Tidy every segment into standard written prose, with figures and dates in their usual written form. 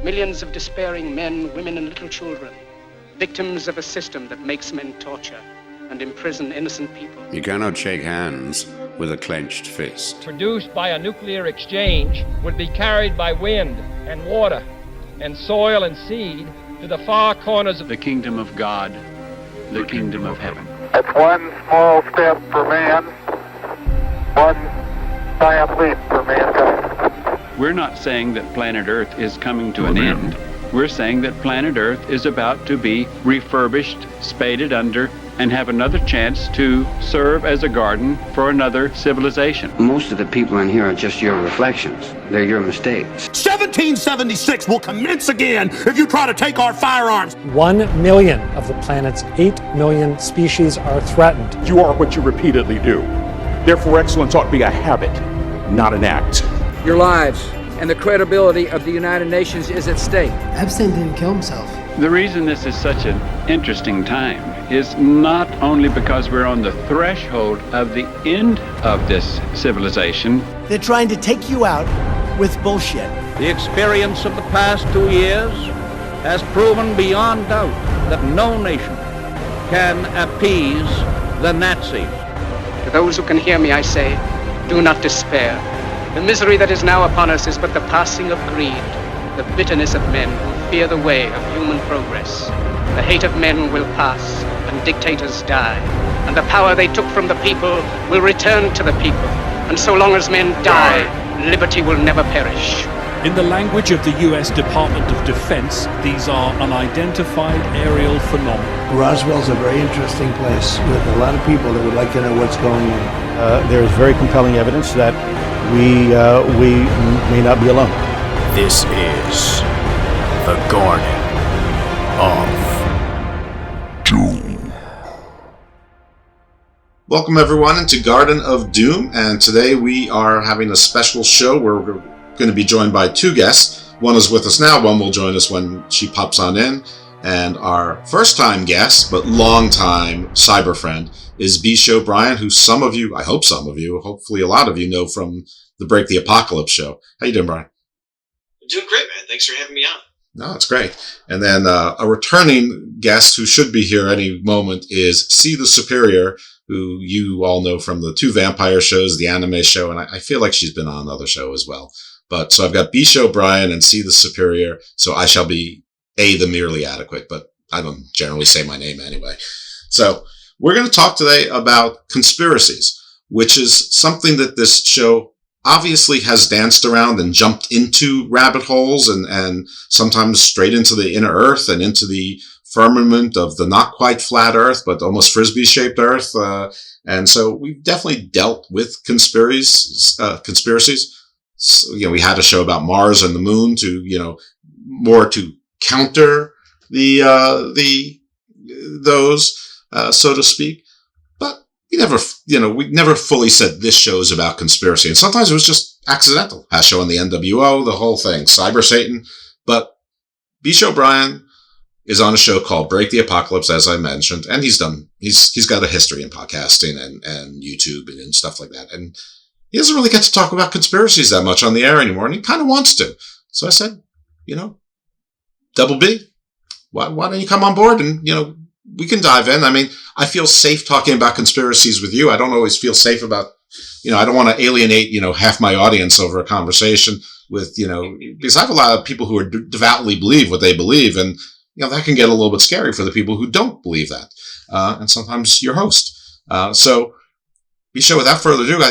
Millions of despairing men, women, and little children, victims of a system that makes men torture and imprison innocent people. You cannot shake hands with a clenched fist. Produced by a nuclear exchange would be carried by wind and water and soil and seed to the far corners of the kingdom of God, the kingdom of heaven. It's one small step for man, one giant leap for mankind. We're not saying that planet Earth is coming to an end. We're saying that planet Earth is about to be refurbished, spaded under, and have another chance to serve as a garden for another civilization. Most of the people in here are just your reflections. They're your mistakes. 1776 will commence again if you try to take our firearms. 1 million of the planet's 8 million species are threatened. You are what you repeatedly do. Therefore, excellence ought to be a habit, not an act. Your lives and the credibility of the United Nations is at stake. Epstein didn't kill himself. The reason this is such an interesting time is not only because we're on the threshold of the end of this civilization. They're trying to take you out with bullshit. The experience of the past 2 years has proven beyond doubt that no nation can appease the Nazis. To those who can hear me, I say, do not despair. The misery that is now upon us is but the passing of greed, the bitterness of men who fear the way of human progress. The hate of men will pass, and dictators die, and the power they took from the people will return to the people. And so long as men die, liberty will never perish. In the language of the U.S. Department of Defense, these are unidentified aerial phenomena. Roswell's a very interesting place with a lot of people that would like to know what's going on. There is very compelling evidence that we may not be alone. This is the Garden of Doom. Welcome everyone into Garden of Doom, and today we are having a special show where we're going to be joined by two guests. One is with us now, one will join us when she pops on in. And our first time guest, but long time cyber friend, is B-Show Brian, who some of you, I hope some of you, hopefully a lot of you know from the Break the Apocalypse show. How you doing, Brian? I'm doing great, man. Thanks for having me on. No, it's great. And then a returning guest who should be here any moment is C the Superior, who you all know from the two vampire shows, the anime show, and I feel like she's been on another show as well. But so I've got B-Show Brian and C the Superior, so I shall be A the Merely Adequate, but I don't generally say my name anyway. So we're going to talk today about conspiracies, which is something that this show obviously has danced around and jumped into rabbit holes and sometimes straight into the inner earth and into the firmament of the not quite flat earth, but almost frisbee-shaped earth. And so we've definitely dealt with conspiracies. So, we had a show about Mars and the moon to, more to counter those, so to speak. But we never fully said this show is about conspiracy. And sometimes it was just accidental. Has show on the NWO, the whole thing, Cyber Satan. But B-Show Brian is on a show called Break the Apocalypse, as I mentioned, and he's got a history in podcasting and YouTube and stuff like that. And he doesn't really get to talk about conspiracies that much on the air anymore, and he kind of wants to. So I said, Double B, why don't you come on board and, we can dive in. I mean, I feel safe talking about conspiracies with you. I don't always feel safe about, I don't want to alienate, half my audience over a conversation with, because I have a lot of people who are devoutly believe what they believe. And, that can get a little bit scary for the people who don't believe that. And sometimes your host. So B-Show, without further ado,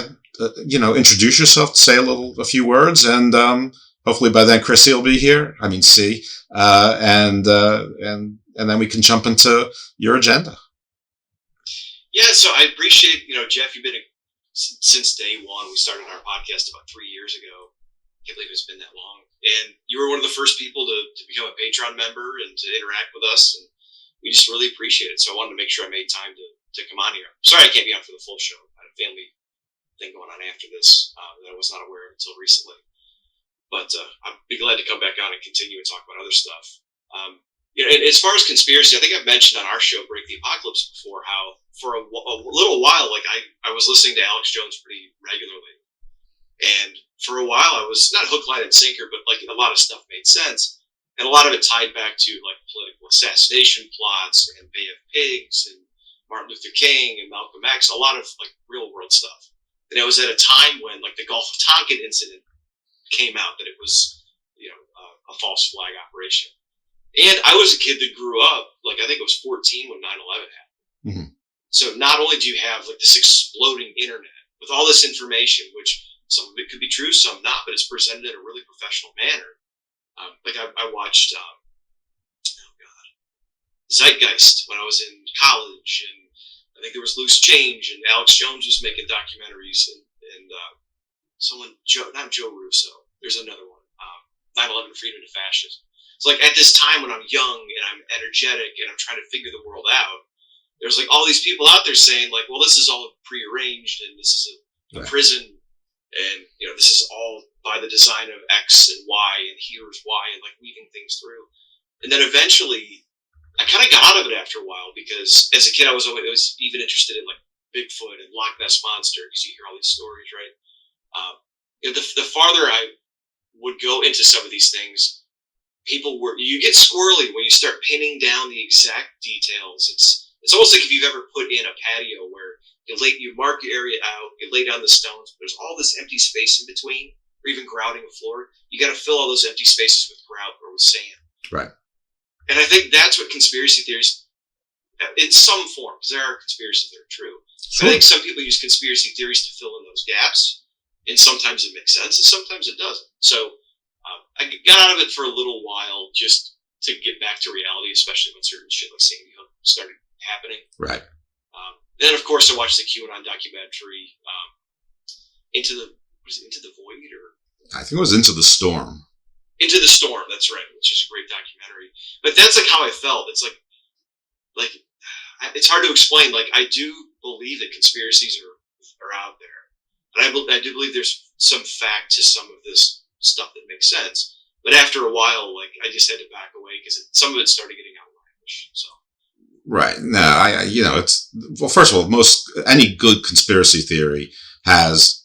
introduce yourself, say a few words, and hopefully by then Chrissy will be here. I mean, C, and then we can jump into your agenda. Yeah, so I appreciate, Jeff, you've been since day one. We started our podcast about 3 years ago. Can't believe it's been that long. And you were one of the first people to become a Patreon member and to interact with us, and we just really appreciate it. So I wanted to make sure I made time to come on here. Sorry I can't be on for the full show. I had a family thing going on after this that I was not aware of until recently. But I'd be glad to come back on and continue and talk about other stuff. And as far as conspiracy, I think I've mentioned on our show, Break the Apocalypse, before how for a little while, I was listening to Alex Jones pretty regularly. And for a while, I was not hook, line, and sinker, but a lot of stuff made sense. And a lot of it tied back to like political assassination plots and Bay of Pigs and Martin Luther King and Malcolm X, a lot of like real world stuff. And it was at a time when like the Gulf of Tonkin incident came out that it was, a false flag operation. And I was a kid that grew up, like I think it was 14 when 9/11 happened. Mm-hmm. So not only do you have like this exploding internet with all this information, which some of it could be true, some not, but it's presented in a really professional manner. I watched, Zeitgeist when I was in college, and I think there was Loose Change, and Alex Jones was making documentaries, and not Joe Russo, there's another one, 9/11 Freedom to Fascism. It's like at this time when I'm young and I'm energetic and I'm trying to figure the world out, there's like all these people out there saying like, well, this is all prearranged and this is a prison, and this is all by the design of X and Y, and here's Y, and like weaving things through. And then eventually I kind of got out of it after a while, because as a kid I was even interested in like Bigfoot and Loch Ness Monster, because you hear all these stories, right? The farther I would go into some of these things, you get squirrely when you start pinning down the exact details. It's almost like if you've ever put in a patio where you mark your area out, you lay down the stones, but there's all this empty space in between, or even grouting a floor. You got to fill all those empty spaces with grout or with sand. Right. And I think that's what conspiracy theories, in some form, because there are conspiracies that are true. Sure. I think some people use conspiracy theories to fill in those gaps, and sometimes it makes sense, and sometimes it doesn't. So I got out of it for a little while just to get back to reality, especially when certain shit like Sandy Hook started happening. Right. Then, of course, I watched the QAnon documentary, Into the Void, or I think it was Into the Storm. Into the Storm, that's right, which is a great documentary. But that's like how I felt. It's like it's hard to explain. Like, I do believe that conspiracies are out there, and I do believe there's some fact to some of this stuff that makes sense. But after a while, like, I just had to back away because some of it started getting outlandish. So. Right. No, first of all, any good conspiracy theory has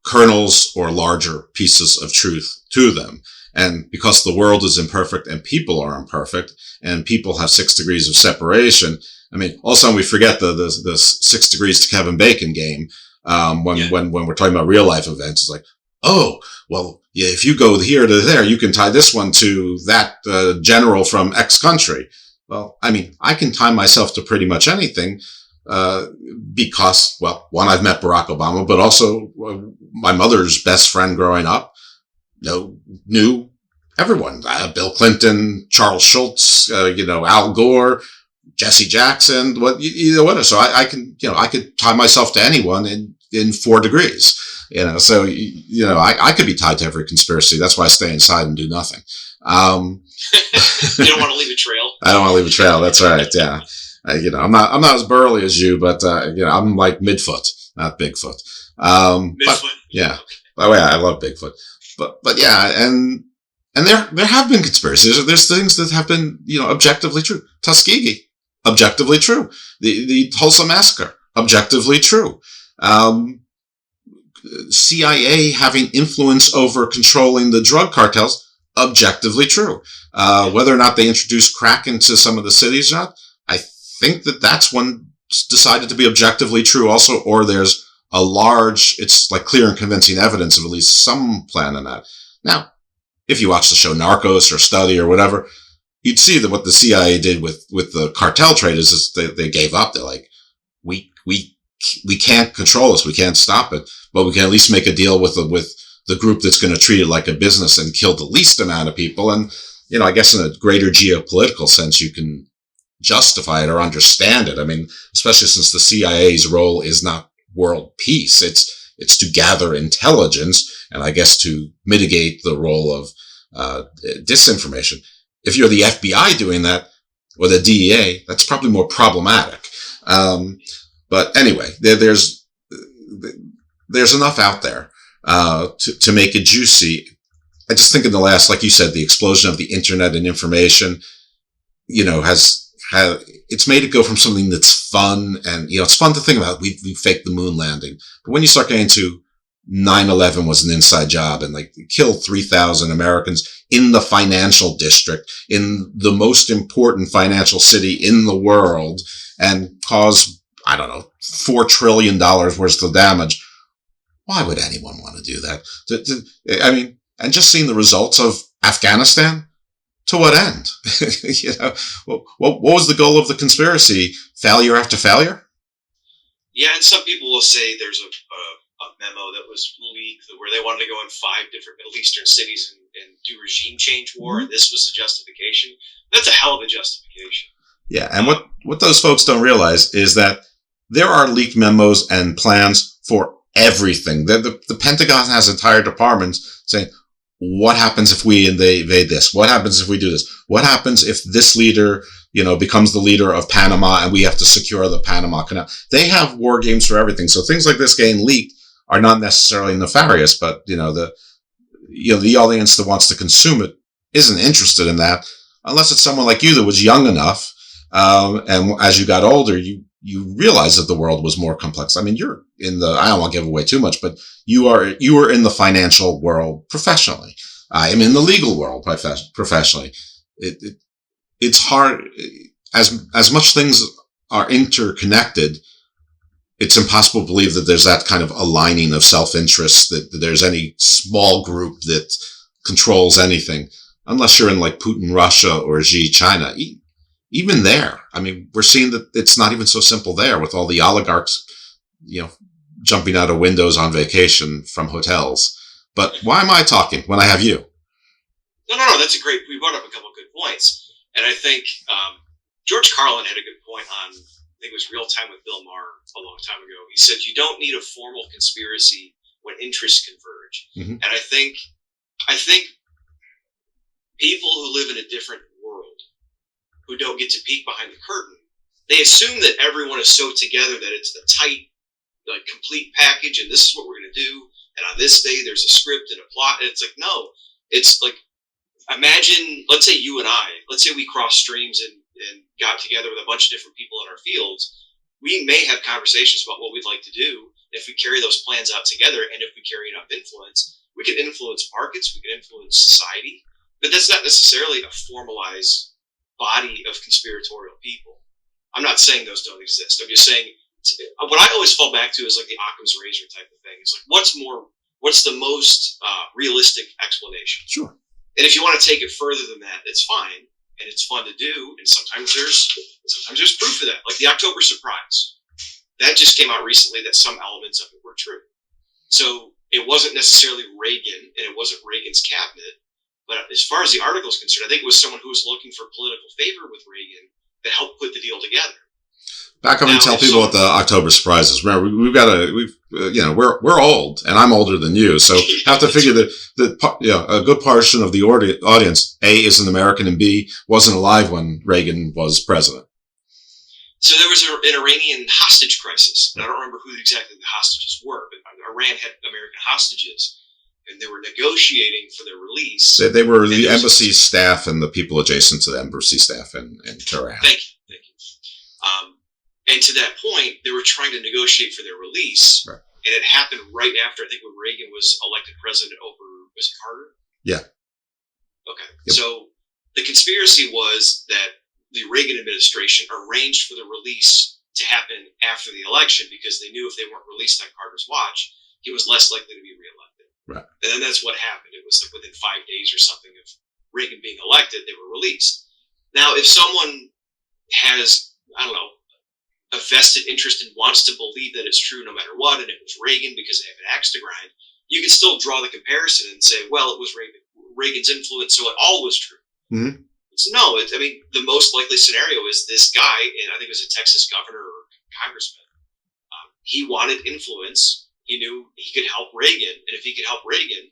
kernels or larger pieces of truth to them. And because the world is imperfect and people are imperfect and people have 6 degrees of separation, I mean, all of a sudden we forget the 6 degrees to Kevin Bacon game, when we're talking about real life events. It's like, oh, well, yeah, if you go here to there, you can tie this one to that general from X country. Well, I mean, I can tie myself to pretty much anything, because, well, one, I've met Barack Obama, but also my mother's best friend growing up, knew everyone. Bill Clinton, Charles Schultz, Al Gore, Jesse Jackson, whatever. So I could tie myself to anyone in 4 degrees, so, I could be tied to every conspiracy. That's why I stay inside and do nothing. You don't want to leave a trail. I don't want to leave a trail. That's right. Yeah. I'm not as burly as you, but, I'm like Midfoot, not Bigfoot. Midfoot. But, yeah. By the way, I love Bigfoot, but yeah. And there have been conspiracies. There's things that have been, objectively true. Tuskegee, objectively true. The Tulsa Massacre, objectively true. CIA having influence over controlling the drug cartels, objectively true. Whether or not they introduced crack into some of the cities or not, I think that's one decided to be objectively true also, or there's it's like clear and convincing evidence of at least some plan in that. Now, if you watch the show Narcos or Study or whatever, you'd see that what the CIA did with the cartel traders is they gave up. They're like, we can't control this. We can't stop it, but we can at least make a deal with the group that's going to treat it like a business and kill the least amount of people. And, I guess in a greater geopolitical sense, you can justify it or understand it. I mean, especially since the CIA's role is not world peace. It's to gather intelligence and I guess to mitigate the role of disinformation. If you're the FBI doing that or the DEA, that's probably more problematic. But anyway, there's enough out there to make it juicy. I just think in the last, like you said, the explosion of the internet and information, it's made it go from something that's fun and, it's fun to think about. We faked the moon landing. But when you start getting to 9/11 was an inside job and like killed 3,000 Americans in the financial district, in the most important financial city in the world, and caused, I don't know, $4 trillion worth of damage. Why would anyone want to do that? I mean, and just seeing the results of Afghanistan, to what end? You know, what was the goal of the conspiracy? Failure after failure? Yeah, and some people will say there's a memo that was leaked where they wanted to go in 5 different Middle Eastern cities and do regime change war, and this was the justification. That's a hell of a justification. Yeah, and what those folks don't realize is that there are leaked memos and plans for everything. The Pentagon has entire departments saying, what happens if we invade this? What happens if we do this? What happens if this leader, you know, becomes the leader of Panama and we have to secure the Panama Canal? They have war games for everything. So things like this getting leaked are not necessarily nefarious, but the audience that wants to consume it isn't interested in that unless it's someone like you that was young enough. And as you got older, you realized that the world was more complex. I mean, you're in I don't want to give away too much, but you were in the financial world professionally. I am in the legal world professionally. It's hard as much things are interconnected. It's impossible to believe that there's that kind of aligning of self-interest, that there's any small group that controls anything, unless you're in like Putin, Russia, or Xi, China. Even there, I mean, we're seeing that it's not even so simple there with all the oligarchs, you know, jumping out of windows on vacation from hotels. But why am I talking when I have you? No, that's we brought up a couple of good points. And I think George Carlin had a good point on, I think it was Real Time with Bill Maher a long time ago. He said, you don't need a formal conspiracy when interests converge. Mm-hmm. And I think people who live in a different world, who don't get to peek behind the curtain, they assume that everyone is so together that it's the tight, like, complete package, and this is what we're going to do, and on this day there's a script and a plot, and it's like, no. It's like, imagine, let's say you and I, let's say we crossed streams and got together with a bunch of different people in our fields. We may have conversations about what we'd like to do. If we carry those plans out together, and if we carry enough influence, we can influence markets, we can influence society, but that's not necessarily a formalized body of conspiratorial people. I'm not saying those don't exist. I'm just saying, what I always fall back to is like the Occam's razor type of thing. It's like, what's the most realistic explanation? Sure. And if you want to take it further than that, it's fine, and it's fun to do. And sometimes there's proof of that, like the October surprise. That just came out recently that some elements of it were true. So it wasn't necessarily Reagan, and it wasn't Reagan's cabinet. But as far as the article is concerned, I think it was someone who was looking for political favor with Reagan that helped put the deal together. Back up and tell people what the October surprises. Remember, we're old, and I'm older than you, so have to figure that a good portion of the audience, A, isn't American, and B, wasn't alive when Reagan was president. So there was an Iranian hostage crisis. And I don't remember who exactly the hostages were, but Iran had American hostages, and they were negotiating for their release. They were the embassy staff and the people adjacent to the embassy staff in Tehran. Thank you. And to that point, they were trying to negotiate for their release, right. And it happened right after, I think, when Reagan was elected president over, was it Carter? Yeah. Okay. Yep. So the conspiracy was that the Reagan administration arranged for the release to happen after the election because they knew if they weren't released on Carter's watch, he was less likely to be reelected. Right. And then that's what happened. It was like within 5 days or something of Reagan being elected, they were released. Now, if someone has, I don't know, a vested interest and wants to believe that it's true no matter what, and it was Reagan because they have an axe to grind, you can still draw the comparison and say, well, it was Reagan's influence, so it all was true. Mm-hmm. No, the most likely scenario is this guy, and I think it was a Texas governor or congressman. He wanted influence. He knew he could help Reagan, and if he could help Reagan,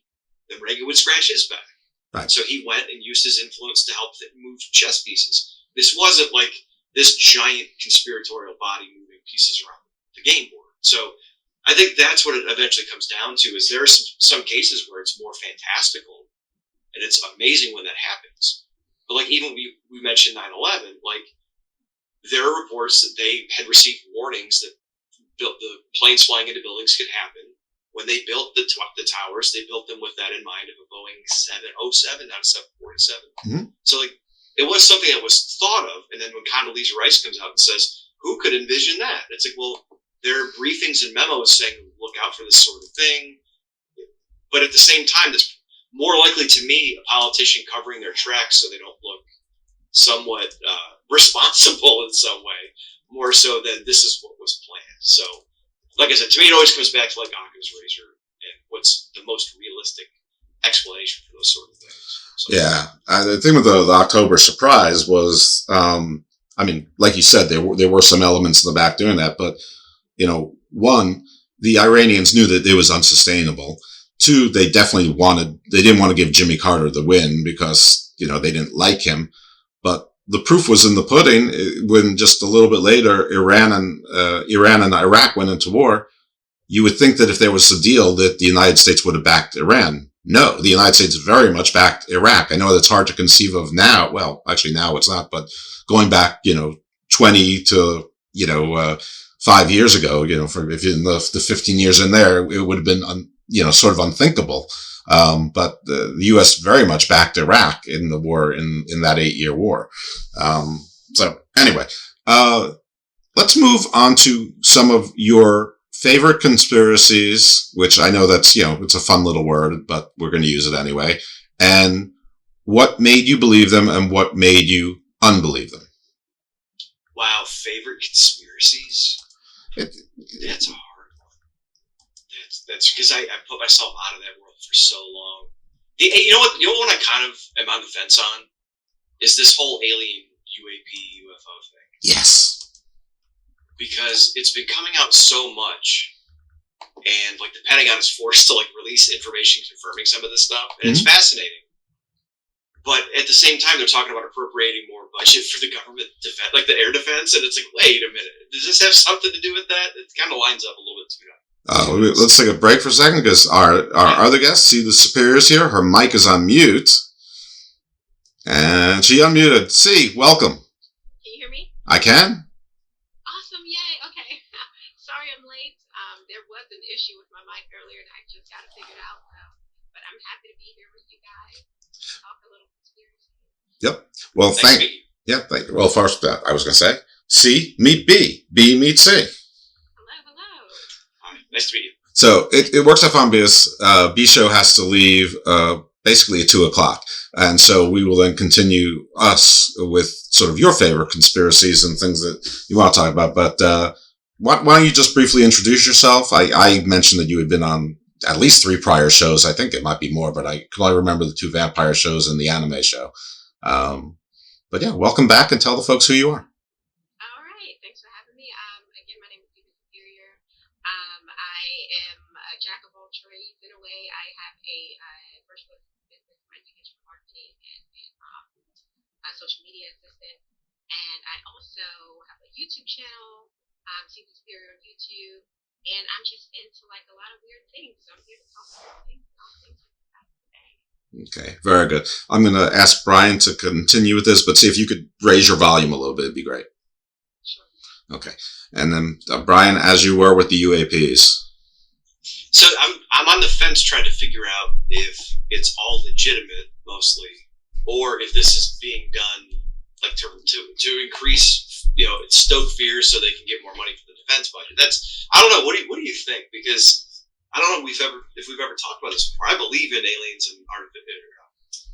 then Reagan would scratch his back. Right. So he went and used his influence to help move chess pieces. This wasn't like this giant conspiratorial body moving pieces around the game board. So I think that's what it eventually comes down to, is there are some cases where it's more fantastical, and it's amazing when that happens. But like even we mentioned 9/11, like there are reports that they had received warnings that the planes flying into buildings could happen, when they built the towers, they built them with that in mind of a Boeing 707, not a 747. Mm-hmm. So like it was something that was thought of, and then when Condoleezza Rice comes out and says, "Who could envision that?" It's like, well, there are briefings and memos saying, "Look out for this sort of thing," but at the same time, that's more likely to me a politician covering their tracks so they don't look somewhat responsible in some way, more so than this is what was planned. So, like I said, to me, it always comes back to like Occam's razor and what's the most realistic explanation for those sort of things. So, yeah, the thing with the October surprise was, I mean, like you said, there were some elements in the back doing that, but one, the Iranians knew that it was unsustainable. Two, they definitely didn't want to give Jimmy Carter the win because they didn't like him. But the proof was in the pudding when just a little bit later Iran and Iraq went into war. You would think that if there was a deal that the United States would have backed Iran. No, the United States very much backed Iraq. I know that's hard to conceive of now. Well, actually now it's not, but going back, 20 to, 5 years ago, if in the 15 years in there, it would have been, sort of unthinkable. But the U.S. very much backed Iraq in the war, in that 8-year war. So anyway, let's move on to some of your favorite conspiracies, which I know that's, it's a fun little word, but we're going to use it anyway. And what made you believe them and what made you unbelieve them? Wow, favorite conspiracies? That's a hard one. That's because I put myself out of that world for so long. You know what one I kind of am on the fence on is this whole alien UAP UFO thing. Yes. Because it's been coming out so much, and like the Pentagon is forced to like release information confirming some of this stuff, and it's fascinating. But at the same time, they're talking about appropriating more budget for the government defense, like the air defense, and it's like, wait a minute, does this have something to do with that? It kind of lines up a little bit too much. Let's take a break for a second because our other guest, see the superiors here, her mic is on mute, and she unmuted. See, welcome. Can you hear me? I can. Awesome! Yay! Okay. Sorry I'm late. There was an issue with my mic earlier, and I just got it figured out. But I'm happy to be here with you guys. Talk a little conspiracy. Yep. Well, thank you. Well, first, I was going to say, C meet B, B meet C. Nice to meet you. So it works out fun because B show has to leave basically at 2:00, and so we will then continue us with sort of your favorite conspiracies and things that you want to talk about. But why don't you just briefly introduce yourself? I mentioned that you had been on at least 3 prior shows. I think it might be more, but I can only remember the 2 vampire shows and the anime show. But yeah, welcome back and tell the folks who you are. All right, thanks for having me. Again, my name is Stephen Superior. I am a jack of all trades in a way. I have a first business, my education marketing, and social media assistant. And I also have a YouTube channel, Stephen Superior on YouTube. And I'm just into like a lot of weird things. So I'm here to talk about things. Okay, very good. I'm going to ask Brian to continue with this, but see if you could raise your volume a little bit. It'd be great. Sure. Okay. And then Brian, as you were with the UAPs. So I'm on the fence trying to figure out if it's all legitimate mostly, or if this is being done like to increase, stoke fears so they can get more money for the defense budget. I don't know. What do you think? Because I don't know if we've ever talked about this before. I believe in aliens and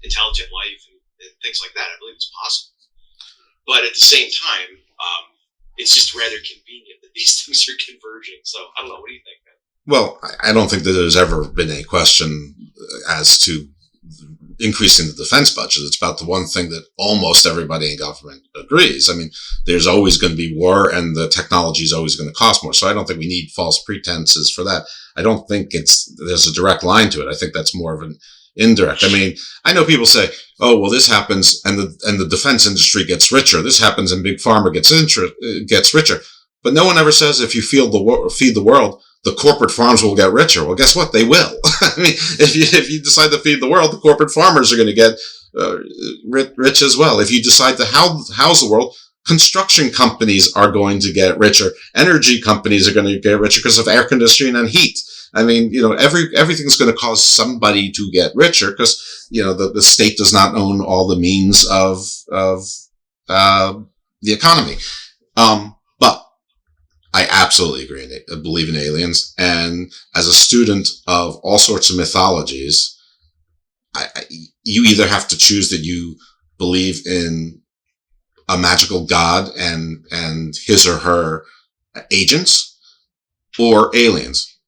intelligent life and things like that. I believe it's possible. But at the same time, it's just rather convenient that these things are converging. So I don't know. What do you think, man? Well, I don't think that there's ever been a question as to increasing the defense budget. It's about the one thing that almost everybody in government agrees. I mean, there's always going to be war and the technology is always going to cost more. So I don't think we need false pretenses for that. I don't think there's a direct line to it. I think that's more of an indirect. I mean, I know people say, oh, well, this happens and the defense industry gets richer. This happens and big pharma gets richer. But no one ever says if you feed the world, the corporate farms will get richer. Well, guess what? They will. I mean, if you decide to feed the world, the corporate farmers are going to get rich as well. If you decide to house the world, construction companies are going to get richer. Energy companies are going to get richer because of air conditioning and heat. I mean, everything's going to cause somebody to get richer because, the state does not own all the means of the economy. But I absolutely agree. I believe in aliens. And as a student of all sorts of mythologies, you either have to choose that you believe in a magical god and his or her agents, or aliens.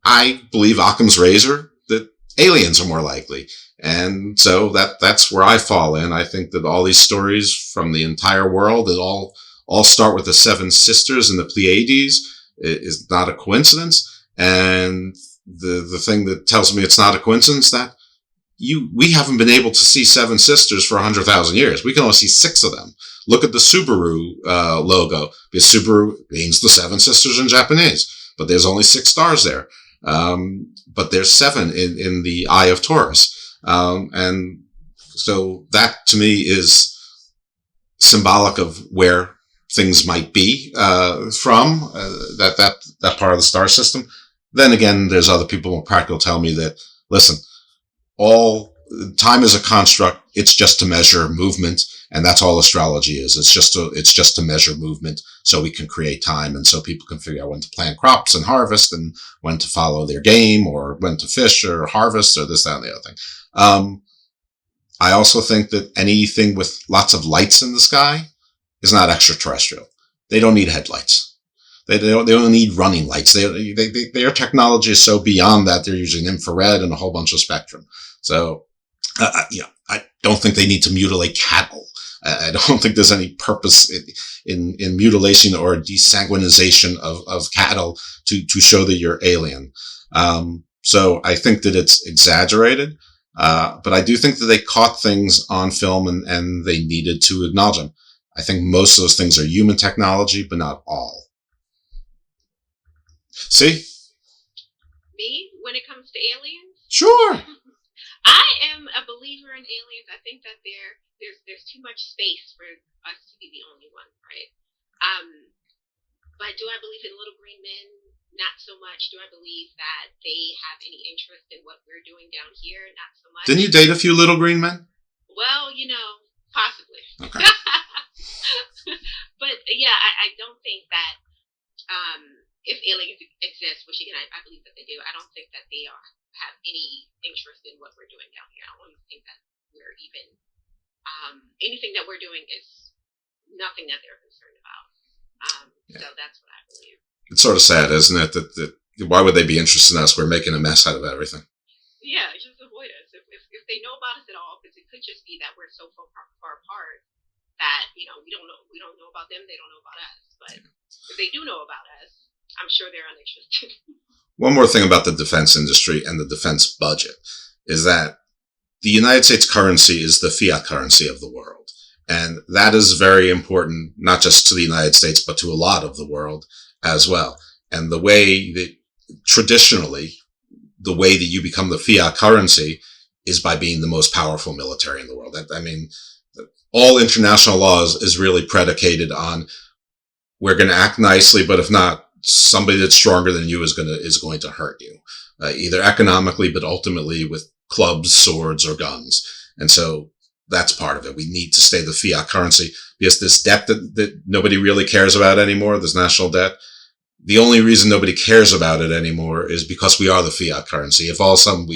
I believe Occam's razor that aliens are more likely. And so that's where I fall in. I think that all these stories from the entire world, that all start with the seven sisters and the Pleiades, is not a coincidence. And the thing that tells me it's not a coincidence that we haven't been able to see seven sisters for 100,000 years. We can only see 6 of them. Look at the Subaru logo, because Subaru means the seven sisters in Japanese, but there's only 6 stars there. But there's 7 in the Eye of Taurus. And so that to me is symbolic of where things might be from that part of the star system. Then again, there's other people more practical tell me that, listen, all time is a construct. It's just to measure movement, and that's all astrology is. It's just to measure movement, so we can create time, and so people can figure out when to plant crops and harvest, and when to follow their game, or when to fish or harvest, or this, that, and the other thing. I also think that anything with lots of lights in the sky is not extraterrestrial. They don't need headlights. They don't need running lights. Their technology is so beyond that they're using infrared and a whole bunch of spectrum. So, I don't think they need to mutilate cattle. I don't think there's any purpose in mutilation or desanguinization of cattle to show that you're alien. So I think that it's exaggerated. But I do think that they caught things on film and they needed to acknowledge them. I think most of those things are human technology, but not all. See? Me, when it comes to aliens? Sure. I am a believer in aliens. I think that there's too much space for us to be the only one, right? But do I believe in little green men? Not so much. Do I believe that they have any interest in what we're doing down here? Not so much. Didn't you date a few little green men? Well, possibly. Okay. But yeah, I don't think that if aliens exist, which again I believe that they do, I don't think that they have any interest in what we're doing down here. I don't even think that we're even anything that we're doing is nothing that they're concerned about. So that's what I believe. It's sort of sad, isn't it? That why would they be interested in us? We're making a mess out of everything. Yeah, just avoid us. If they know about us at all, because it could just be that we're so far apart that we don't know about them, they don't know about us. But if they do know about us, I'm sure they're uninterested. One more thing about the defense industry and the defense budget is that the United States currency is the fiat currency of the world. And that is very important, not just to the United States, but to a lot of the world as well. And the way that traditionally, the way that you become the fiat currency is by being the most powerful military in the world. All international laws is really predicated on we're going to act nicely, but if not, somebody that's stronger than you is going to hurt you, either economically, but ultimately with clubs, swords, or guns. And so that's part of it. We need to stay the fiat currency because this debt that nobody really cares about anymore, this national debt, the only reason nobody cares about it anymore is because we are the fiat currency. If all of a sudden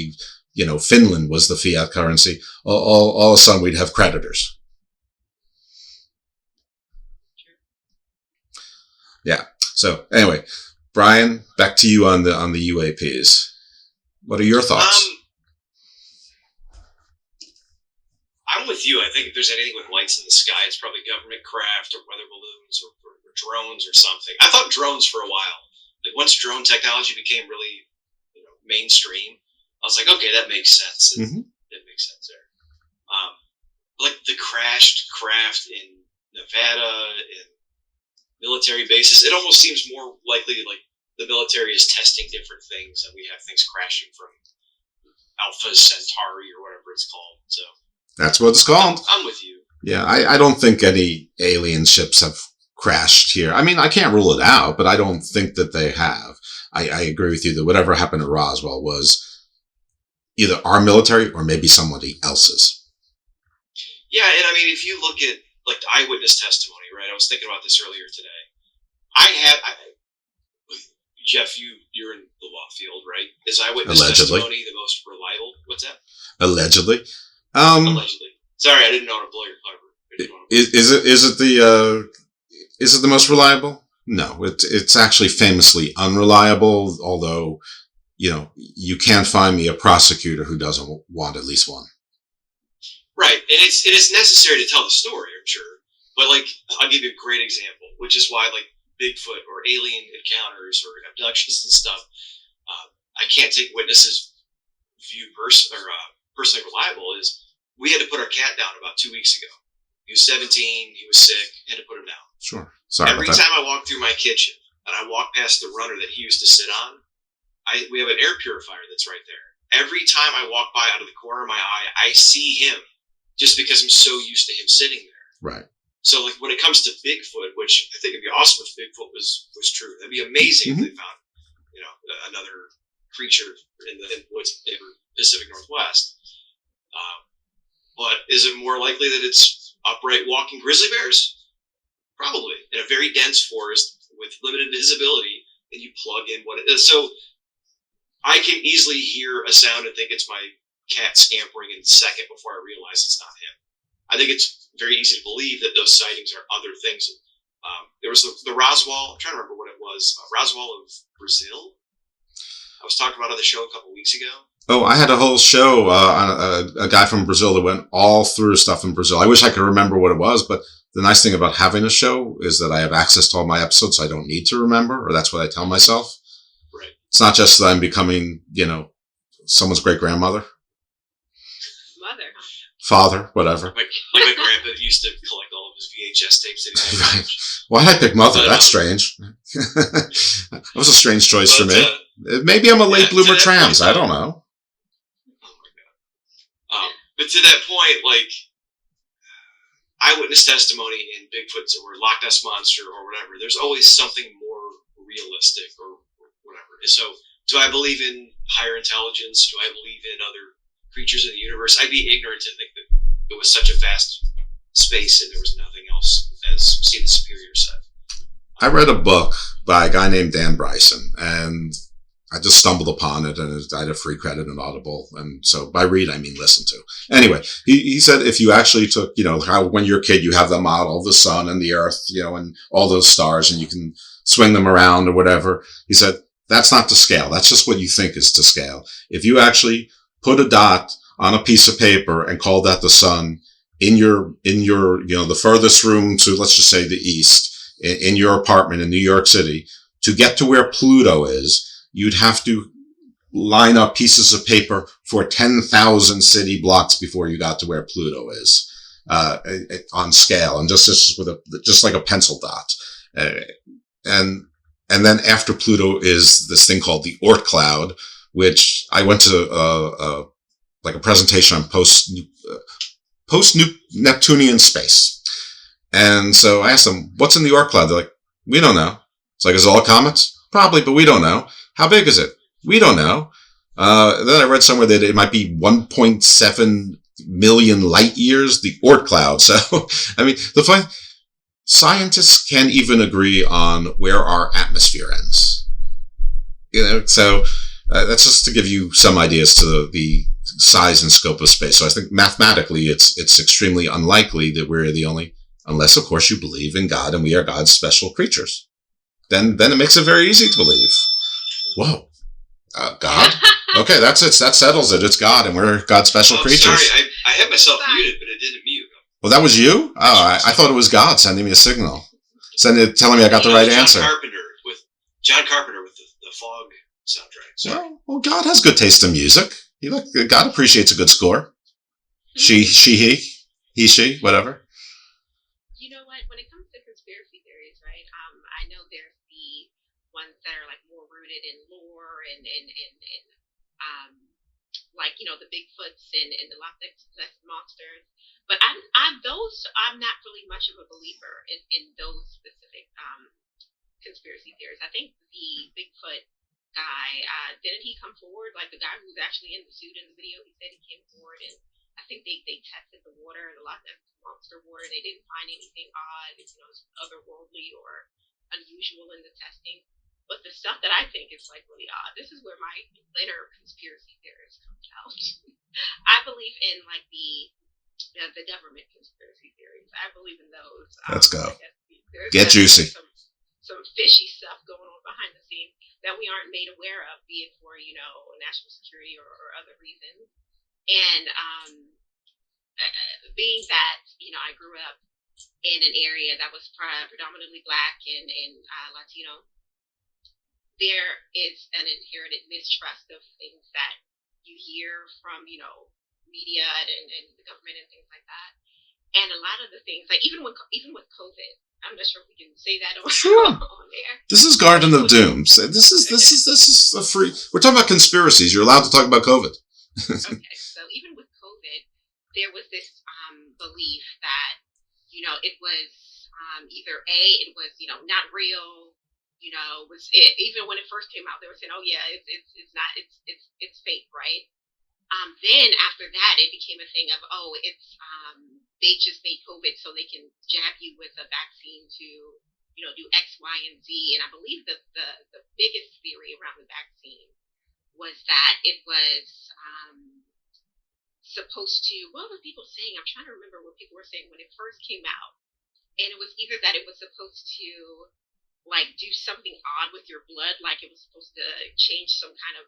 Finland was the fiat currency, all of a sudden we'd have creditors. Yeah. So anyway, Brian, back to you on the UAPs. What are your thoughts? I'm with you. I think if there's anything with lights in the sky, it's probably government craft or weather balloons or drones or something. I thought drones for a while. Like once drone technology became really, mainstream, I was like, okay, that makes sense. That makes sense there. Like the crashed craft in Nevada and military bases, it almost seems more likely like the military is testing different things and we have things crashing from Alpha Centauri or whatever it's called. So that's what it's called. I'm with you. Yeah, I don't think any alien ships have crashed here. I mean, I can't rule it out, but I don't think that they have. I agree with you that whatever happened at Roswell was either our military or maybe somebody else's. Yeah, and I mean, if you look at like the eyewitness testimony, right? I was thinking about this earlier today. Jeff, you're in the law field, right? Is eyewitness testimony the most reliable? What's that? Allegedly. Sorry, I didn't know how to blow your cover. Is it the most reliable? No, it's actually famously unreliable. Although, you can't find me a prosecutor who doesn't want at least one. Right, and it's necessary to tell the story, I'm sure. But like, I'll give you a great example, which is why like Bigfoot or alien encounters or abductions and stuff, I can't take witnesses' view personally reliable. Is we had to put our cat down about 2 weeks ago. He was 17, he was sick, had to put him down. Sure. Sorry Every time I walk through my kitchen and I walk past the runner that he used to sit on, we have an air purifier that's right there. Every time I walk by out of the corner of my eye, I see him just because I'm so used to him sitting there. Right. So like when it comes to Bigfoot, which I think it'd be awesome if Bigfoot was true. That'd be amazing if they found, another creature in the woods in the Pacific Northwest. But is it more likely that it's upright walking grizzly bears? Probably. In a very dense forest with limited visibility, and you plug in what it is. So I can easily hear a sound and think it's my cat scampering in a second before I realize it's not him. I think it's very easy to believe that those sightings are other things. There was the Roswell, I'm trying to remember what it was, Roswell of Brazil. I was talking about on the show a couple weeks ago. Oh, I had a whole show on a guy from Brazil that went all through stuff in Brazil. I wish I could remember what it was, but the nice thing about having a show is that I have access to all my episodes, so I don't need to remember, or that's what I tell myself. Right. It's not just that I'm becoming, someone's great-grandmother. Mother. Father, whatever. Like my grandpa used to collect all of his VHS tapes that he had. Right. Why did I pick mother? That's strange. That was a strange choice for me. Maybe I'm a late bloomer trans. I don't know. Oh my God. But to that point, like eyewitness testimony in Bigfoot or Loch Ness Monster or whatever, there's always something more realistic or whatever. So do I believe in higher intelligence? Do I believe in other creatures in the universe? I'd be ignorant to think that it was such a vast space and there was nothing else, as Stephen Superior said. I read a book by a guy named Dan Bryson, and I just stumbled upon it, and I had a free credit in Audible. And so by read, I mean listen to. Anyway, he said if you actually took, how when you're a kid, you have the model of the sun and the earth, and all those stars, and you can swing them around or whatever. He said, that's not to scale. That's just what you think is to scale. If you actually put a dot on a piece of paper and call that the sun in your, the furthest room to, let's just say the east, in your apartment in New York City, to get to where Pluto is, you'd have to line up pieces of paper for 10,000 city blocks before you got to where Pluto is, on scale, and just like a pencil dot. And then after Pluto is this thing called the Oort cloud, which I went to a presentation on post-Neptunian space. And so I asked them, what's in the Oort cloud? They're like, we don't know. It's like, is it all comets? Probably, but we don't know. How big is it? We don't know. Then I read somewhere that it might be 1.7 million light years, the Oort cloud. So, I mean, scientists can't even agree on where our atmosphere ends. So that's just to give you some ideas to the size and scope of space. So I think mathematically it's extremely unlikely that we're the only, unless of course you believe in God and we are God's special creatures. Then it makes it very easy to believe. Whoa. God? Okay, that's it. That settles it. It's God and we're God's special creatures. Sorry, I had myself muted, but it didn't mute. Well, that was you? Oh, I thought it was God sending me a signal. Telling me I got the right answer. John Carpenter with the Fog soundtrack. Sorry. Well, God has good taste in music. God appreciates a good score. She, he, she, whatever. You know what? When it comes to conspiracy theories, right? I know there's the ones that are like more rooted in lore and like the Bigfoots and the Loch Ness monsters. But I'm not really much of a believer in those specific conspiracy theories. I think the Bigfoot guy, didn't he come forward? Like the guy who was actually in the suit in the video, he said he came forward, and I think they tested the water, and a lot of monster water. They didn't find anything odd, otherworldly or unusual in the testing. But the stuff that I think is like really odd, this is where my inner conspiracy theorist comes out. I believe in like the government conspiracy theories. I believe in those. Let's go. Get juicy. Some fishy stuff going on behind the scenes that we aren't made aware of, be it for national security or other reasons. And being that I grew up in an area that was predominantly Black and Latino, there is an inherited mistrust of things that you hear from media and the government and things like that. And a lot of the things, like even with COVID, I'm not sure if we can say that on there. This is Garden of Doom. This is a free. We're talking about conspiracies. You're allowed to talk about COVID. Okay, so even with COVID, there was this belief that it was either it was not real. Even when it first came out, they were saying, "Oh yeah, it's not, it's fake," right? Then after that, it became a thing of, they just made COVID so they can jab you with a vaccine to, do X, Y, and Z. And I believe that the biggest theory around the vaccine was that it was supposed to, what were people saying? I'm trying to remember what people were saying when it first came out. And it was either that it was supposed to, do something odd with your blood, like it was supposed to change some kind of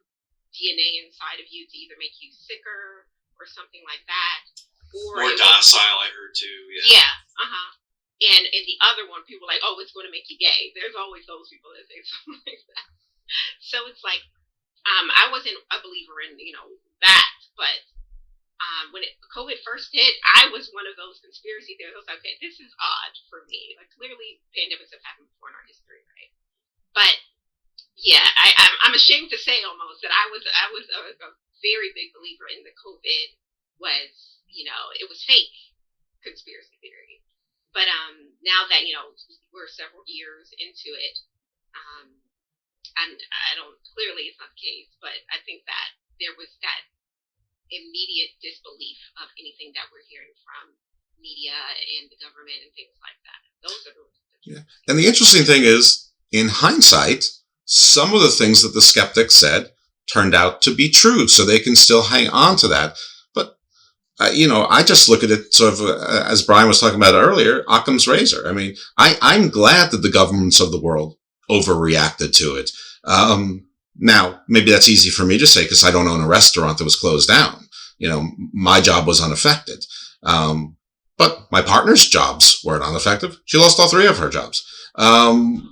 DNA inside of you to either make you sicker or something like that. Or more docile, I heard too. Yeah. And the other one, people were like, "Oh, it's going to make you gay." There's always those people that say something like that. So it's like, I wasn't a believer in that, but when COVID first hit, I was one of those conspiracy theorists. I was like, okay, this is odd for me. Like clearly, pandemics have happened before in our history, right? But yeah, I'm ashamed to say almost that I was a very big believer in the COVID was, it was fake conspiracy theory. But now that, we're several years into it, and I don't, clearly it's not the case, but I think that there was that immediate disbelief of anything that we're hearing from media and the government and things like that. Those are the yeah. And the interesting thing is, in hindsight, some of the things that the skeptics said turned out to be true, so they can still hang on to that. But, I just look at it sort of, as Brian was talking about earlier, Occam's razor. I mean, I'm glad that the governments of the world overreacted to it. Now, maybe that's easy for me to say because I don't own a restaurant that was closed down. My job was unaffected. But my partner's jobs weren't unaffected. She lost all 3 of her jobs. And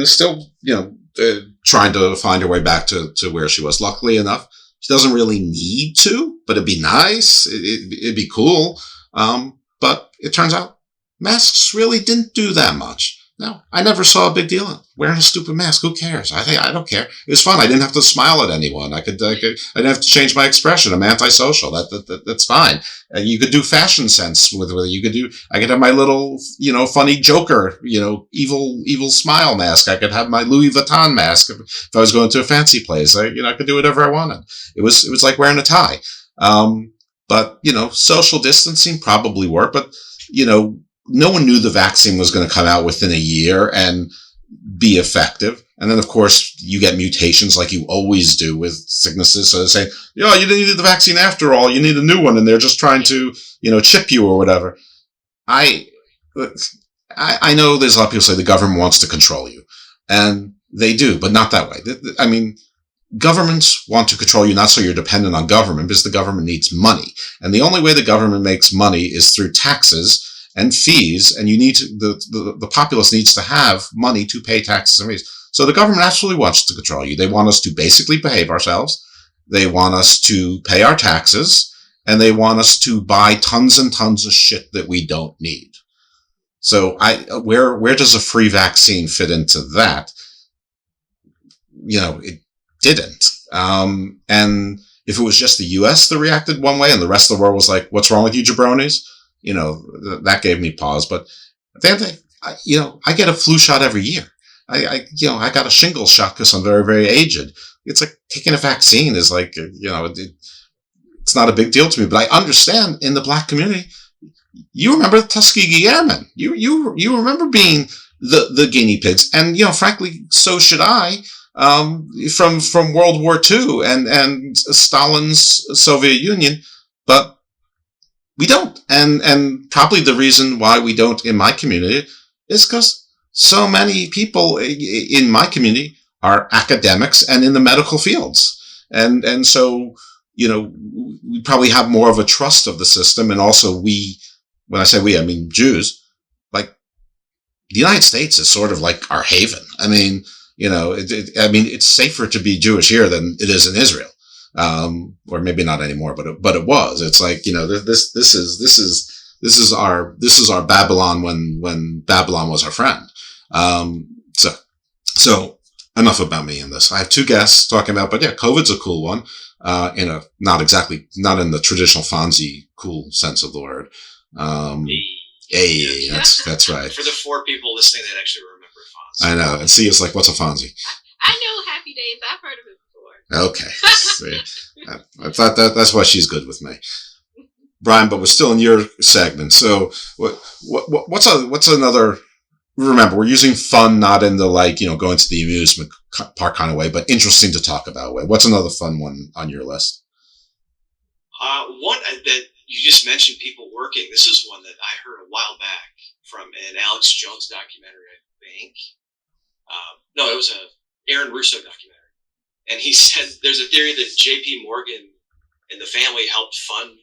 is still, trying to find her way back to where she was. Luckily enough, she doesn't really need to, but it'd be nice. It'd be cool. But it turns out masks really didn't do that much. No, I never saw a big deal in wearing a stupid mask. Who cares? I don't care. It was fun. I didn't have to smile at anyone. I didn't have to change my expression. I'm antisocial. That's fine. You could do fashion sense with it. You could do, I could have my little, funny Joker, evil smile mask. I could have my Louis Vuitton mask if I was going to a fancy place. I could do whatever I wanted. It was like wearing a tie. But, social distancing probably worked, but, no one knew the vaccine was going to come out within a year and be effective. And then, of course, you get mutations like you always do with sicknesses. So they say, you didn't need the vaccine after all. You need a new one. And they're just trying to, chip you or whatever. I know there's a lot of people say the government wants to control you. And they do, but not that way. I mean, governments want to control you not so you're dependent on government, because the government needs money. And the only way the government makes money is through taxes and fees, and you need to, the populace needs to have money to pay taxes and fees. So the government absolutely wants to control you. They want us to basically behave ourselves. They want us to pay our taxes, and they want us to buy tons and tons of shit that we don't need. So where does a free vaccine fit into that? It didn't. And if it was just the U.S. that reacted one way and the rest of the world was like, what's wrong with you jabronis? That gave me pause. But at the end of the day, I get a flu shot every year. I got a shingles shot because I'm very, very aged. It's like taking a vaccine is like, it's not a big deal to me, but I understand in the black community, you remember the Tuskegee Airmen. You remember being the guinea pigs. And, frankly, so should I, from World War II and Stalin's Soviet Union, but we don't. And probably the reason why we don't in my community is because so many people in my community are academics and in the medical fields. And so, we probably have more of a trust of the system. And also when I say we, I mean Jews, like the United States is sort of like our haven. I mean, it's safer to be Jewish here than it is in Israel. Or maybe not anymore, but it was. It's like, this is our Babylon when Babylon was our friend. So enough about me in this. I have two guests talking about, but yeah, COVID's a cool one. Not in the traditional Fonzie cool sense of the word. That's right. For the 4 people listening that actually remember Fonzie. I know. And see, it's like, what's a Fonzie? I know Happy Days. I've heard of it before. Okay. See, I thought that's why she's good with me. Brian, but we're still in your segment. So what's another, remember, we're using fun, not in the going to the amusement park kind of way, but interesting to talk about way. What's another fun one on your list? One that you just mentioned, people working. This is one that I heard a while back from an Alex Jones documentary, I think. No, it was a Aaron Russo documentary. And he said there's a theory that J.P. Morgan and the family helped fund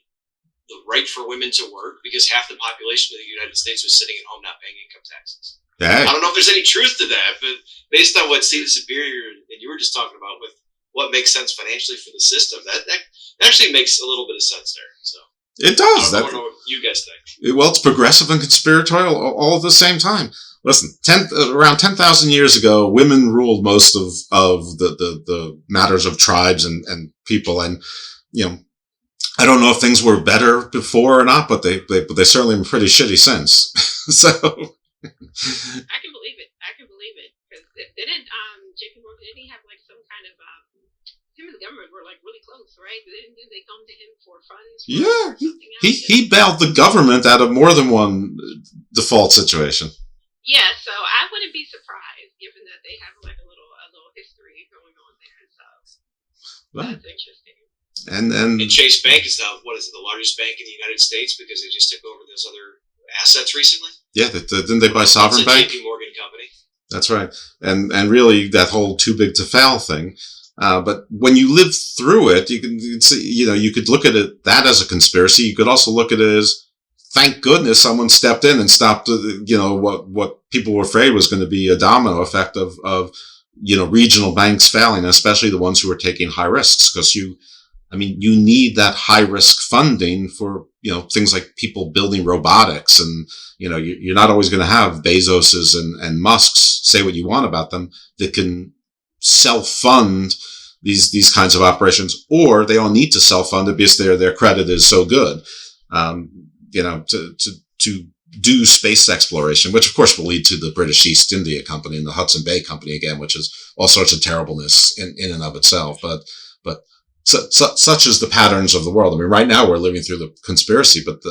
the right for women to work because half the population of the United States was sitting at home not paying income taxes. Dang. I don't know if there's any truth to that, but based on what Steve Superior and you were just talking about with what makes sense financially for the system, that actually makes a little bit of sense there. So it does. I don't know what you guys think. Well, it's progressive and conspiratorial all at the same time. Listen, around 10,000 years ago, women ruled most of the matters of tribes and people. And, I don't know if things were better before or not, but they certainly been pretty shitty since. So. I can believe it. Because didn't J.P. Morgan, didn't he have like some kind of, him and the government were like really close, right? Didn't they come to him for funds? He bailed the government out of more than one default situation. Yeah, so I wouldn't be surprised given that they have like a little history going on there. So that's interesting. And Chase Bank is now, the largest bank in the United States because they just took over those other assets recently. Yeah, didn't they buy Sovereign Bank? J.P. Morgan company. That's right, and really that whole too big to fail thing. But when you live through it, you can see, you could look at it that as a conspiracy. You could also look at it as, thank goodness someone stepped in and stopped, what people were afraid was going to be a domino effect of regional banks failing, especially the ones who were taking high risks, because you need that high risk funding for, things like people building robotics. And, you're not always going to have Bezoses and Musks, say what you want about them, that can self-fund these kinds of operations, or they all need to self-fund it because their credit is so good, to do space exploration, which of course will lead to the British East India Company and the Hudson Bay Company again, which is all sorts of terribleness in and of itself. But such is the patterns of the world. I mean, right now we're living through the conspiracy, but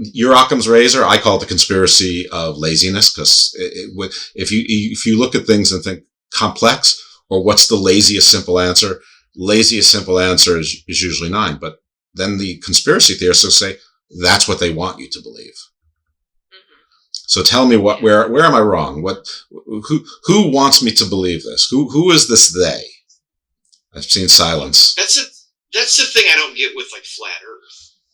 your Occam's razor, I call it the conspiracy of laziness, because if you look at things and think complex, or what's the laziest simple answer? Laziest simple answer is usually 9. But then the conspiracy theorists will say that's what they want you to believe. So tell me where am I wrong? Who wants me to believe this? Who is this they? I've seen silence. That's the thing I don't get with like flat Earth.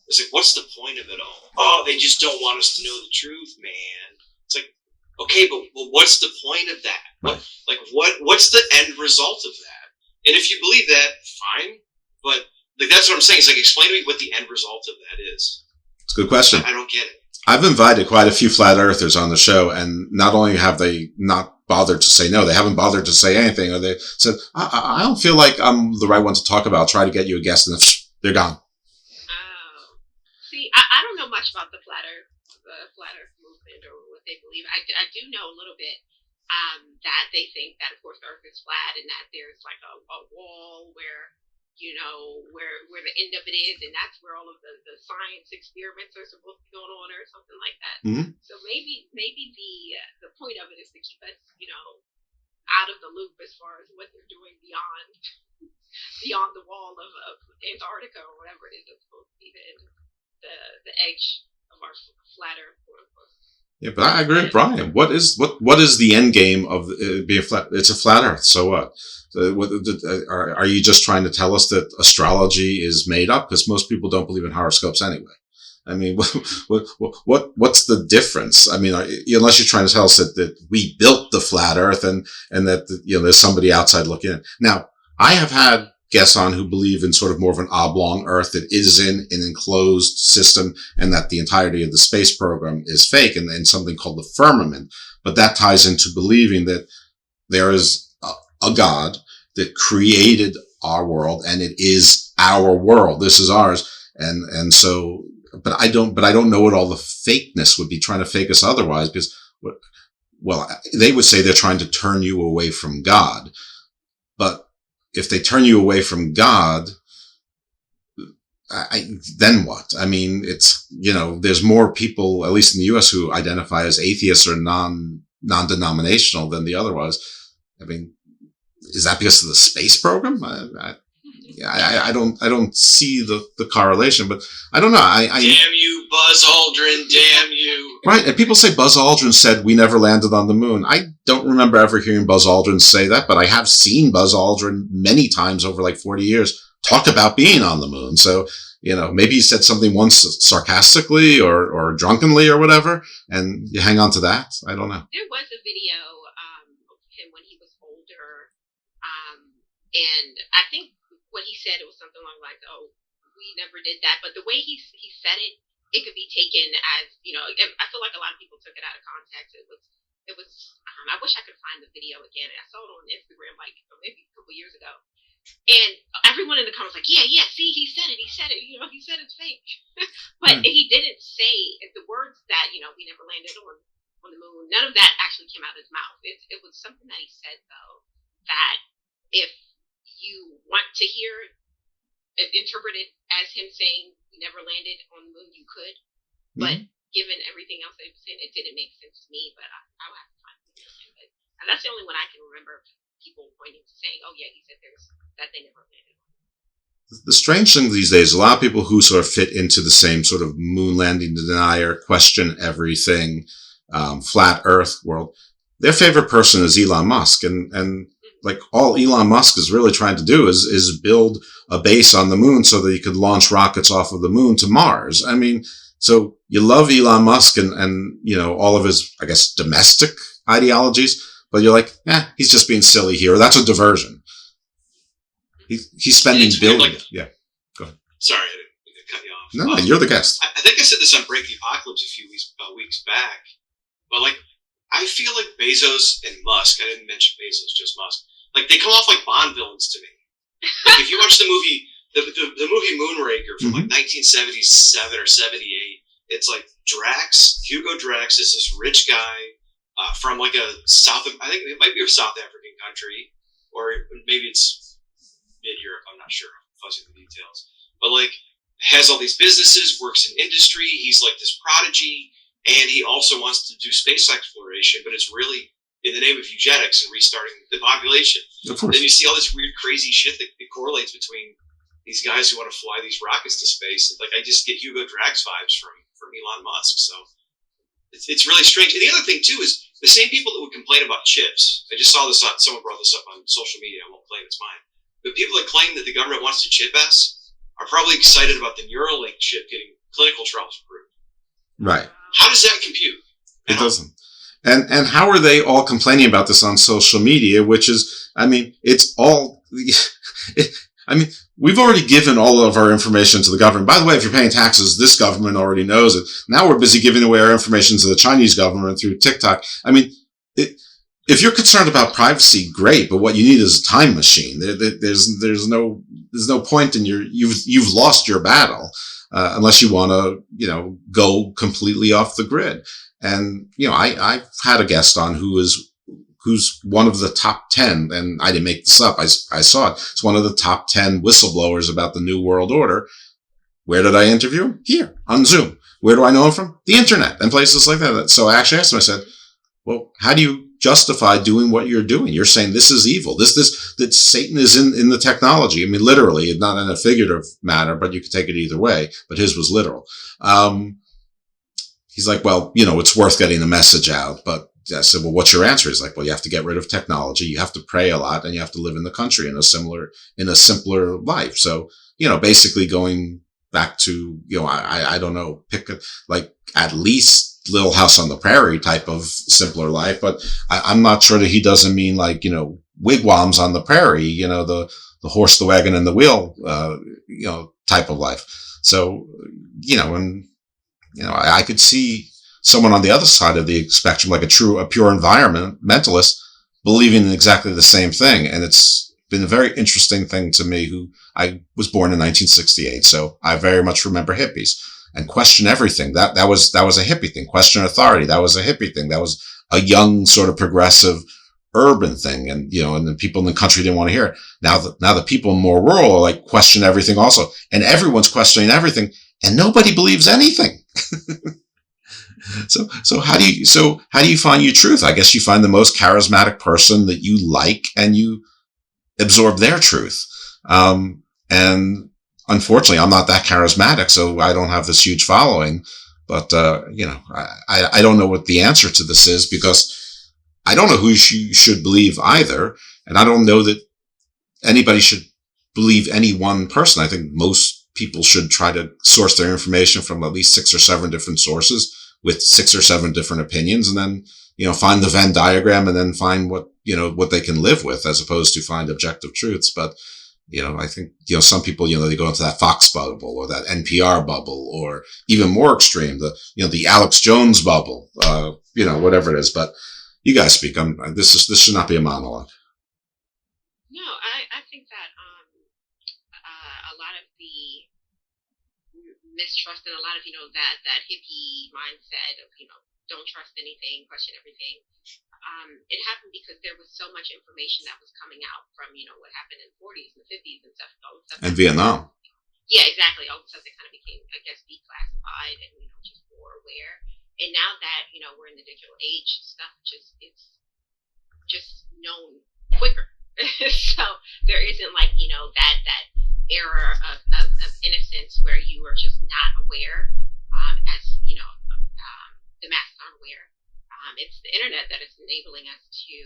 It's like, what's the point of it all? Oh, they just don't want us to know the truth, man. It's like, okay, but what's the point of that? Right. What's the end result of that? And if you believe that, fine. But like that's what I'm saying. It's like, explain to me what the end result of that is. It's a good question. I don't get it. I've invited quite a few flat earthers on the show, and not only have they not bothered to say no, they haven't bothered to say anything, or they said, I don't feel like I'm the right one to talk about. I'll try to get you a guest, and then they're gone. See, I don't know much about the flat Earth movement or what they believe. I do know a little bit that they think that, of course, the Earth is flat and that there's like a wall where, where the end of it is, and that's where all of the science experiments are supposed to be going on, or something like that. Mm-hmm. So maybe the point of it is to keep us, out of the loop as far as what they're doing beyond the wall of Antarctica or whatever it is that's supposed to be the edge of our flat Earth, quote unquote. Yeah, but I agree with Brian. What is the end game of being flat? It's a flat Earth. So what? Are you just trying to tell us that astrology is made up? Because most people don't believe in horoscopes anyway. I mean, what's the difference? I mean, unless you're trying to tell us that we built the flat Earth and that there's somebody outside looking in. Now, I have had guests on who believe in sort of more of an oblong Earth that is in an enclosed system, and that the entirety of the space program is fake, and something called the firmament. But that ties into believing that there is a God that created our world, and it is our world. This is ours, and so. But I don't know what all the fakeness would be, trying to fake us otherwise, because they would say they're trying to turn you away from God, but if they turn you away from God, then what? I mean, it's, there's more people, at least in the U.S., who identify as atheists or non-denominational than the otherwise. I mean, is that because of the space program? I don't see the correlation, but I don't know. Damn you, Buzz Aldrin! Damn you! Right, and people say Buzz Aldrin said we never landed on the moon. I don't remember ever hearing Buzz Aldrin say that, but I have seen Buzz Aldrin many times over like 40 years talk about being on the moon. So, maybe he said something once sarcastically or drunkenly or whatever, and you hang on to that. I don't know. There was a video of him when he was older, and I think what he said, it was something along the lines, "Oh, we never did that." But the way he said it, it could be taken as, I feel like a lot of people took it out of context. It was. I wish I could find the video again. I saw it on Instagram like maybe a couple years ago, and everyone in the comments like, yeah, see, he said it. He said it's fake. But he didn't say the words that we never landed on the moon. None of that actually came out of his mouth. It was something that he said, though, that if you want to hear it interpreted as him saying we never landed on the moon, you could, but given everything else they've said, it didn't make sense to me. But I will have to find the video. And that's the only one I can remember people pointing to saying, "Oh yeah, he said that they never landed." The strange thing these days, a lot of people who sort of fit into the same sort of moon landing denier, question everything, flat Earth world, their favorite person is Elon Musk, and like all Elon Musk is really trying to do is build a base on the moon so that he could launch rockets off of the moon to Mars. I mean, so you love Elon Musk and all of his, I guess, domestic ideologies, but you're like, he's just being silly here. That's a diversion. He's spending billions. Yeah, go ahead. Sorry, I didn't cut you off. No, you're the guest. I think I said this on Break the Apocalypse a few weeks back, but I feel like Bezos and Musk, I didn't mention Bezos, just Musk, they come off like Bond villains to me. Like, if you watch the movie, the movie Moonraker from 1977 or 78, it's like Hugo Drax is this rich guy from I think it might be a South African country, or maybe it's mid-Europe, I'm not sure, I'm fuzzy the details. But has all these businesses, works in industry, he's like this prodigy, and he also wants to do space exploration, but it's really in the name of eugenics and restarting the population. Of course. Then you see all this weird, crazy shit that correlates between these guys who want to fly these rockets to space. I just get Hugo Drax vibes from Elon Musk. So it's really strange. And the other thing too is the same people that would complain about chips. I just saw this someone brought this up on social media. I won't claim it's mine. But people that claim that the government wants to chip us are probably excited about the Neuralink chip getting clinical trials approved. Right. How does that compute? It doesn't. And how are they all complaining about this on social media? Which is, I mean, it's all. We've already given all of our information to the government. By the way, if you're paying taxes, this government already knows it. Now we're busy giving away our information to the Chinese government through TikTok. I mean, if you're concerned about privacy, great, but what you need is a time machine. There's no point in you've lost your battle unless you want to go completely off the grid. And I've had a guest on who who's one of the top 10, and I didn't make this up, I saw it. It's one of the top 10 whistleblowers about the New World Order. Where did I interview him? Here, on Zoom. Where do I know him from? The internet and places like that. So I actually asked him, I said, well, how do you justify doing what you're doing? You're saying this is evil. That Satan is in the technology. I mean, literally, not in a figurative manner, but you could take it either way. But his was literal. He's like, well, it's worth getting the message out. But I said, well, what's your answer? He's like, well, you have to get rid of technology. You have to pray a lot, and you have to live in the country in a simpler life. So, basically going back to, I don't know, pick at least Little House on the Prairie type of simpler life, but I'm not sure that he doesn't mean wigwams on the prairie, the horse, the wagon, and the wheel, type of life. So, I could see someone on the other side of the spectrum, like a pure environmentalist, believing in exactly the same thing. And it's been a very interesting thing to me, who I was born in 1968. So I very much remember hippies. And question everything. That was a hippie thing. Question authority. That was a hippie thing. That was a young sort of progressive urban thing. And, and the people in the country didn't want to hear it. Now the people in more rural are like, question everything also. And everyone's questioning everything, and nobody believes anything. So how do you find your truth? I guess you find the most charismatic person that you like, and you absorb their truth. And unfortunately, I'm not that charismatic, so I don't have this huge following. But, I don't know what the answer to this is, because I don't know who you should believe either. And I don't know that anybody should believe any one person. I think most people should try to source their information from at least 6 or 7 different sources with 6 or 7 different opinions, and then, find the Venn diagram, and then find what they can live with, as opposed to find objective truths. But, I think, some people, they go into that Fox bubble, or that NPR bubble, or even more extreme, the Alex Jones bubble, whatever it is. But you guys speak. This should not be a monologue. No, I think that a lot of the mistrust, and a lot of that hippie mindset of don't trust anything, question everything. It happened because there was so much information that was coming out from what happened in the 40s and the 50s and stuff. All the stuff and Vietnam. Yeah, exactly. All the stuff that kind of became, I guess, declassified and just more aware. And now that we're in the digital age, stuff it's just known quicker. So there isn't that era of innocence where you are just not aware, as the masses aren't aware. It's the internet that is enabling us to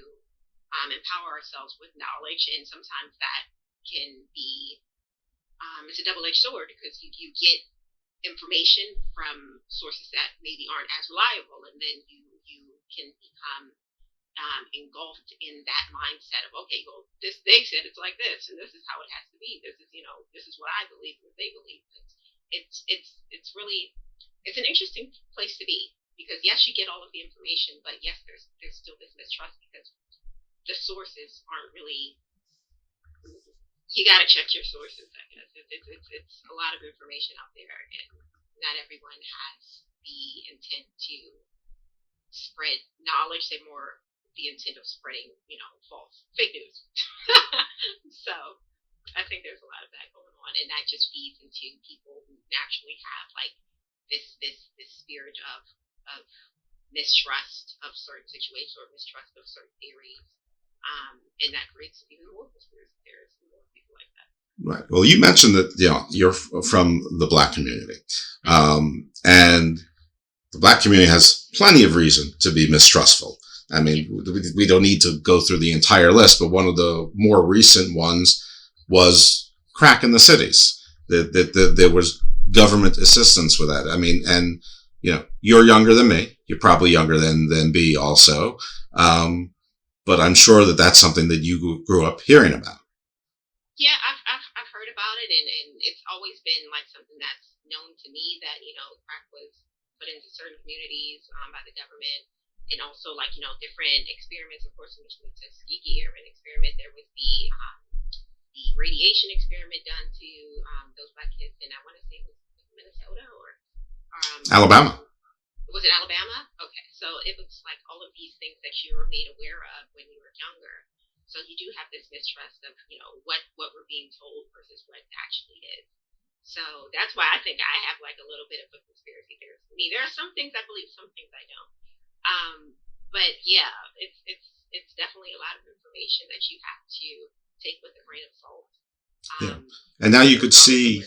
empower ourselves with knowledge, and sometimes that can be it's a double-edged sword, because you get information from sources that maybe aren't as reliable, and then you can become engulfed in that mindset of, okay, well, they said it's like this, and this is how it has to be. This is what I believe, what they believe. It's really an interesting place to be. Because yes, you get all of the information, but yes, there's still this mistrust, because the sources aren't really. You got to check your sources, I guess. It's a lot of information out there, and not everyone has the intent to spread knowledge. They're more the intent of spreading, false, fake news. So I think there's a lot of that going on, and that just feeds into people who naturally have this spirit of mistrust of certain situations, or mistrust of certain theories, and that creates even more conspiracy theorists and more people like that. Right. Well, you mentioned that you're from the Black community, and the Black community has plenty of reason to be mistrustful. I mean, we don't need to go through the entire list, but one of the more recent ones was crack in the cities. That there was government assistance with that. I mean, and you're younger than me. You're probably younger than B also. But I'm sure that that's something that you grew up hearing about. Yeah, I've heard about it, and it's always been something that's known to me that, crack was put into certain communities by the government, and also different experiments. Of course, in the Tuskegee Airmen experiment, there was the radiation experiment done to those Black kids, and I want to say it was Minnesota or Alabama. Was it Alabama? Okay, so it was all of these things that you were made aware of when you were younger. So you do have this mistrust of, what we're being told versus what actually is. So that's why I think I have like a little bit of a conspiracy theorist for me. There are some things I believe, some things I don't. But yeah, it's definitely a lot of information that you have to take with a grain of salt. And now you could see,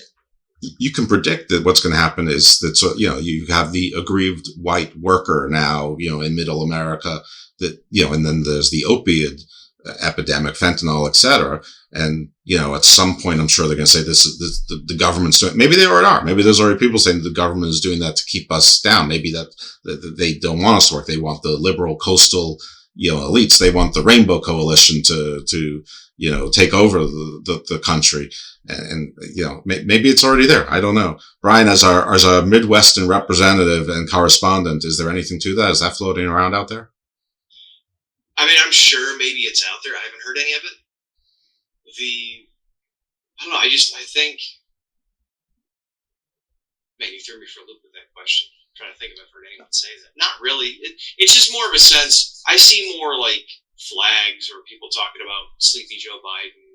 you can predict that what's going to happen is that, you have the aggrieved white worker now, in middle America that, and then there's the opiate epidemic, fentanyl, etc. And, at some point, I'm sure they're going to say the government's doing, maybe they already are. Maybe there's already people saying the government is doing that to keep us down. Maybe that they don't want us to work. They want the liberal coastal, elites. They want the Rainbow Coalition to take over the country. And maybe it's already there. I don't know. Brian, as our Midwestern representative and correspondent, is there anything to that? Is that floating around out there? I mean, I'm sure maybe it's out there. I haven't heard any of it. I don't know. I think, man, you threw me for a loop with that question. I'm trying to think if I've heard anyone say that. Not really. It's just more of a sense. I see more like flags or people talking about Sleepy Joe Biden.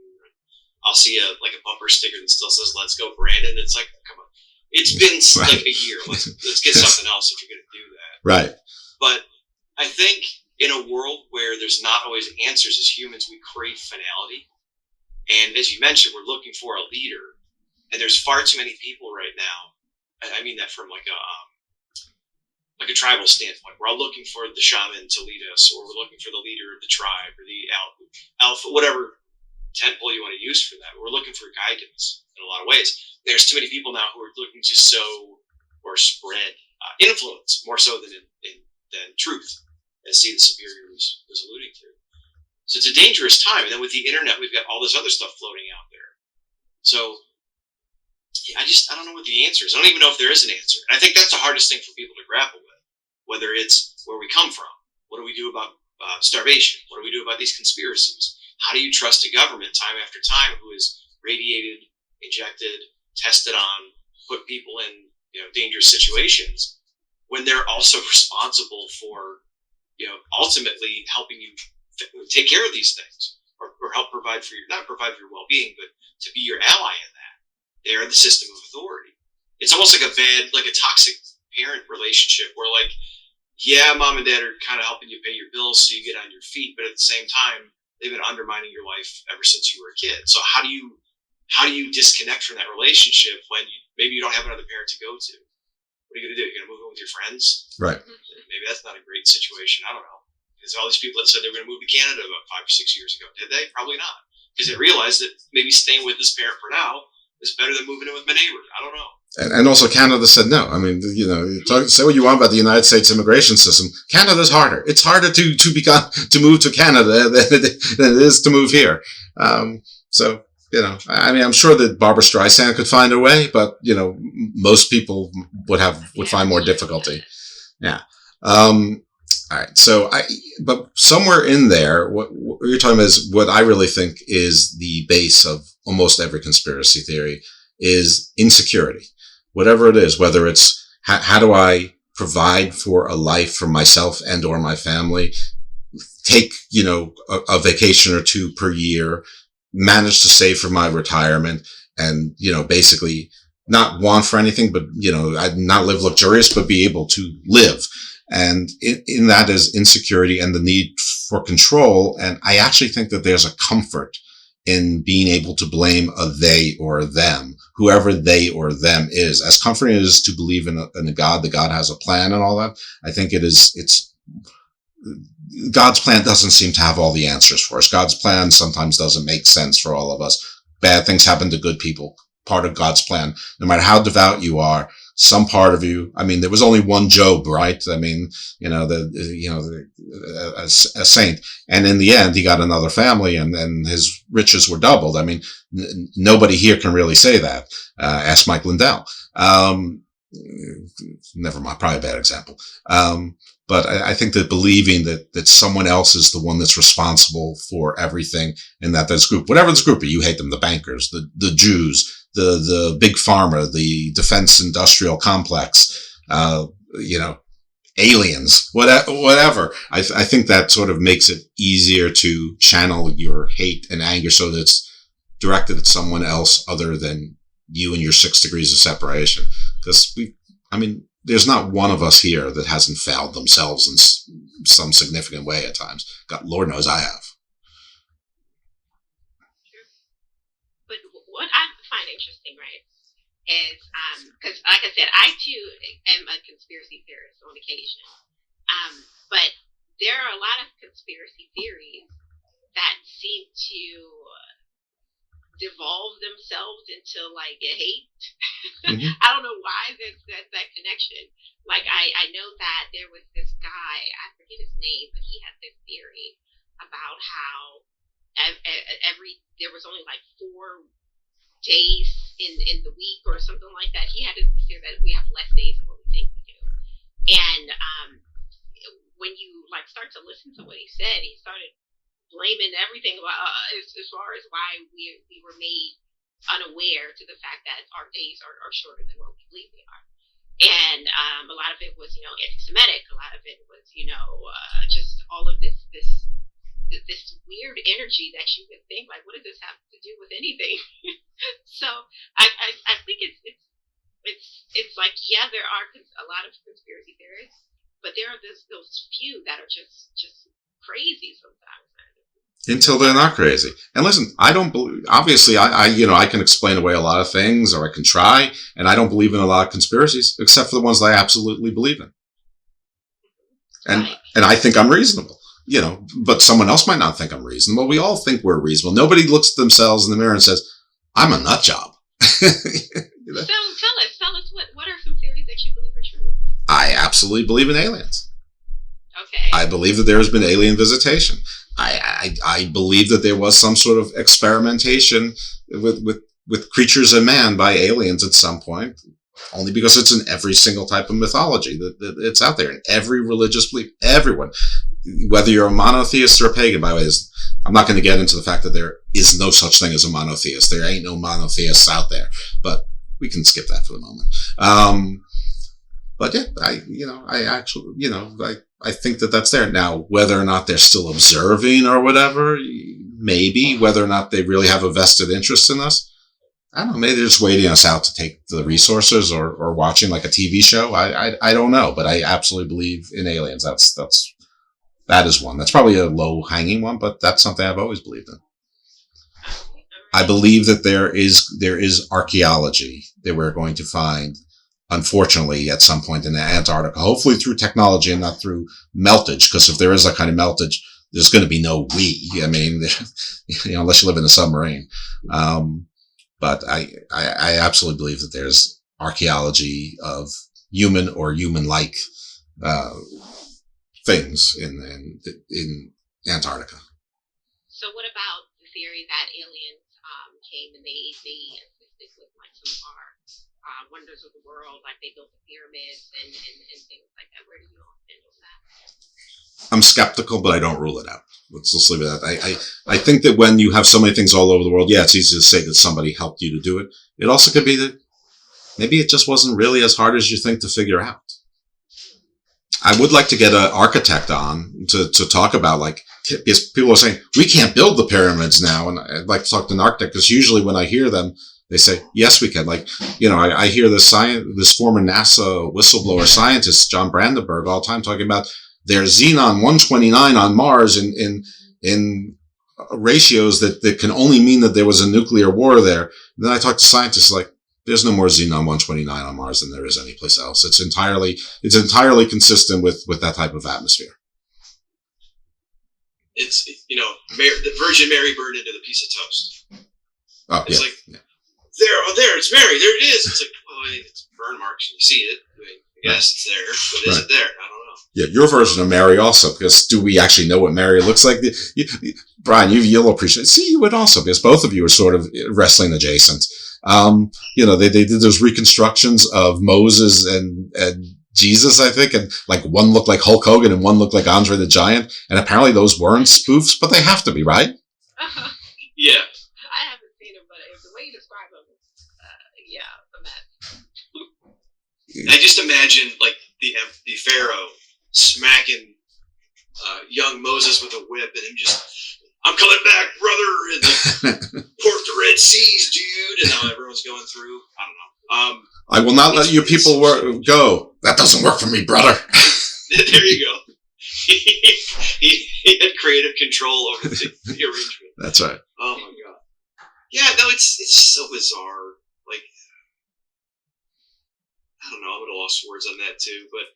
I'll see a bumper sticker that still says "Let's go, Brandon." It's like, come on. It's been like a year. Let's get something else if you're going to do that. Right. But I think in a world where there's not always answers as humans, we crave finality. And as you mentioned, we're looking for a leader. And there's far too many people right now. I mean that from like a tribal standpoint. We're all looking for the shaman to lead us, or we're looking for the leader of the tribe, or the alpha, whatever tentpole you want to use for that. We're looking for guidance in a lot of ways. There's too many people now who are looking to sow or spread influence more so than truth, as Steve the Superior was alluding to. So it's a dangerous time. And then with the internet, we've got all this other stuff floating out there. So I don't know what the answer is. I don't even know if there is an answer. And I think that's the hardest thing for people to grapple with, whether it's where we come from. What do we do about starvation? What do we do about these conspiracies? How do you trust a government time after time who is radiated, injected, tested on, put people in dangerous situations when they're also responsible for ultimately helping you take care of these things or help provide for not provide for your well-being, but to be your ally in that. They are the system of authority. It's almost like a toxic parent relationship where mom and dad are kind of helping you pay your bills so you get on your feet, but at the same time, they've been undermining your life ever since you were a kid. So how do you disconnect from that relationship when maybe you don't have another parent to go to? What are you going to do? You're going to move in with your friends? Right. Maybe that's not a great situation. I don't know. There's all these people that said they were going to move to Canada about 5 or 6 years ago. Did they? Probably not. Because they realized that maybe staying with this parent for now is better than moving in with my neighbor. I don't know. And also Canada said no. I mean, say what you want about the United States immigration system. Canada's harder. It's harder to move to Canada than it is to move here. So, I'm sure that Barbara Streisand could find a way, but, most people would find more difficulty. Yeah. All right. So but somewhere in there, what you're talking about is what I really think is the base of almost every conspiracy theory is insecurity. Whatever it is, whether it's how do I provide for a life for myself and or my family, take, a vacation or two per year, manage to save for my retirement and, basically not want for anything, but, not live luxurious, but be able to live. And in that is insecurity and the need for control. And I actually think that there's a comfort in being able to blame a they or them, whoever they or them is. As comforting as it is to believe in a God, that God has a plan and all that, I think it's God's plan doesn't seem to have all the answers for us. God's plan sometimes doesn't make sense for all of us. Bad things happen to good people. Part of God's plan. No matter how devout you are, some part of you, there was only one Job, right? A saint. And in the end, he got another family and his riches were doubled. Nobody here can really say that. Ask Mike Lindell. Never mind, probably a bad example. But I think that believing that someone else is the one that's responsible for everything and that this group, whatever this group, you hate them, the bankers, the Jews, the big pharma, the defense industrial complex, aliens, whatever. I think that sort of makes it easier to channel your hate and anger so that it's directed at someone else other than you and your 6 degrees of separation. Because there's not one of us here that hasn't failed themselves in some significant way at times. God, Lord knows I have. But what I find interesting, right, is because, like I said, I too am a conspiracy theorist on occasion. But there are a lot of conspiracy theories that seem to devolve themselves into like a hate. Mm-hmm. I don't know why there's that connection. Like I know that there was this guy, I forget his name, but he had this theory about how there was only like 4 days in the week or something like that. He had this theory that we have less days than what we think we do. And when you like start to listen to what he said, he started blaming everything about as far as why we were made unaware to the fact that our days are shorter than what we believe they are. And a lot of it was, anti-Semitic. A lot of it was, just all of this weird energy that you would think, like, what does this have to do with anything? So I think it's like, yeah, there are a lot of conspiracy theorists, but there are those few that are just crazy sometimes. Until they're not crazy. And listen, I don't believe, obviously I can explain away a lot of things, or I can try, and I don't believe in a lot of conspiracies, except for the ones that I absolutely believe in. And I think I'm reasonable, but someone else might not think I'm reasonable. We all think we're reasonable. Nobody looks at themselves in the mirror and says, I'm a nut job. So tell us what are some theories that you believe are true? I absolutely believe in aliens. Okay. I believe that there has been alien visitation. I believe that there was some sort of experimentation with creatures and man by aliens at some point, only because it's in every single type of mythology that it's out there in every religious belief. Everyone, whether you're a monotheist or a pagan, by the way, I'm not going to get into the fact that there is no such thing as a monotheist. There ain't no monotheists out there, but we can skip that for the moment. But yeah, I think that that's there. Now, whether or not they're still observing or whatever, maybe. Whether or not they really have a vested interest in us, I don't know. Maybe they're just waiting us out to take the resources or watching like a TV show. I don't know, but I absolutely believe in aliens. That is one. That's probably a low-hanging one, but that's something I've always believed in. I believe that there is archaeology that we're going to find, unfortunately, at some point in Antarctica, hopefully through technology and not through meltage, because if there is that kind of meltage, there's going to be no we. I mean, unless you live in a submarine. But I absolutely believe that there's archaeology of human or human-like things in Antarctica. So what about the theory that aliens came and they assisted with like some of our wonders of the world, like they built the pyramids and things like that? Where do you handle that? I'm skeptical, but I don't rule it out. Let's leave it at that. I think that when you have so many things all over the world, yeah, it's easy to say that somebody helped you to do it. It also could be that maybe it just wasn't really as hard as you think to figure out. I would like to get an architect on to talk about, like, because people are saying, we can't build the pyramids now. And I'd like to talk to an architect, because usually when I hear them, they say, yes, we can. Like, I hear this former NASA whistleblower scientist, John Brandenburg, all the time talking about their Xenon 129 on Mars in ratios that can only mean that there was a nuclear war there. And then I talk to scientists like, there's no more Xenon 129 on Mars than there is any place else. It's entirely consistent with that type of atmosphere. It's, the Virgin Mary burned into the piece of toast. Oh, it's yeah. like, there, it's Mary, there it is. It's like, well, it's burn marks and you see it. I mean, yes, it's there, but is it there? I don't know. Yeah, your version of Mary also, because do we actually know what Mary looks like? Brian, you'll appreciate it. See, you would also, because both of you are sort of wrestling adjacent. They did those reconstructions of Moses and Jesus, I think, and like one looked like Hulk Hogan and one looked like Andre the Giant, and apparently those weren't spoofs, but they have to be, right? Yeah. I haven't seen them, but the way you describe them, a mess. I just imagine like the Pharaoh smacking young Moses with a whip, and him just, I'm coming back, brother, and port the Red Seas, dude, and now everyone's going through. I don't know. I will not let you people go. That doesn't work for me, brother. There you go. He had creative control over the arrangement. That's right. Oh my god. Yeah, no, it's so bizarre. Like, I don't know. I'm at a lost for words on that too. But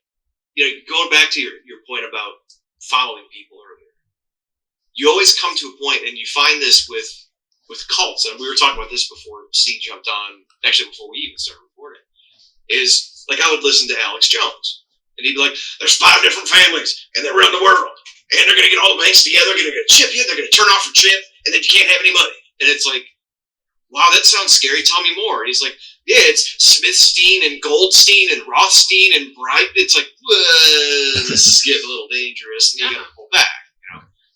going back to your point about following people earlier, you always come to a point, and you find this with cults, and we were talking about this before C jumped on. Actually, before we even started recording, is like I would listen to Alex Jones, and he'd be like, "There's 5 different families, and they're around the world, and they're going to get all the banks together. They're going to chip you. They're going to turn off your chip, and then you can't have any money." And it's like, wow, that sounds scary. Tell me more. And he's like, yeah, it's Smithstein and Goldstein and Rothstein and Bright. It's like, this is getting a little dangerous, and you got to pull back.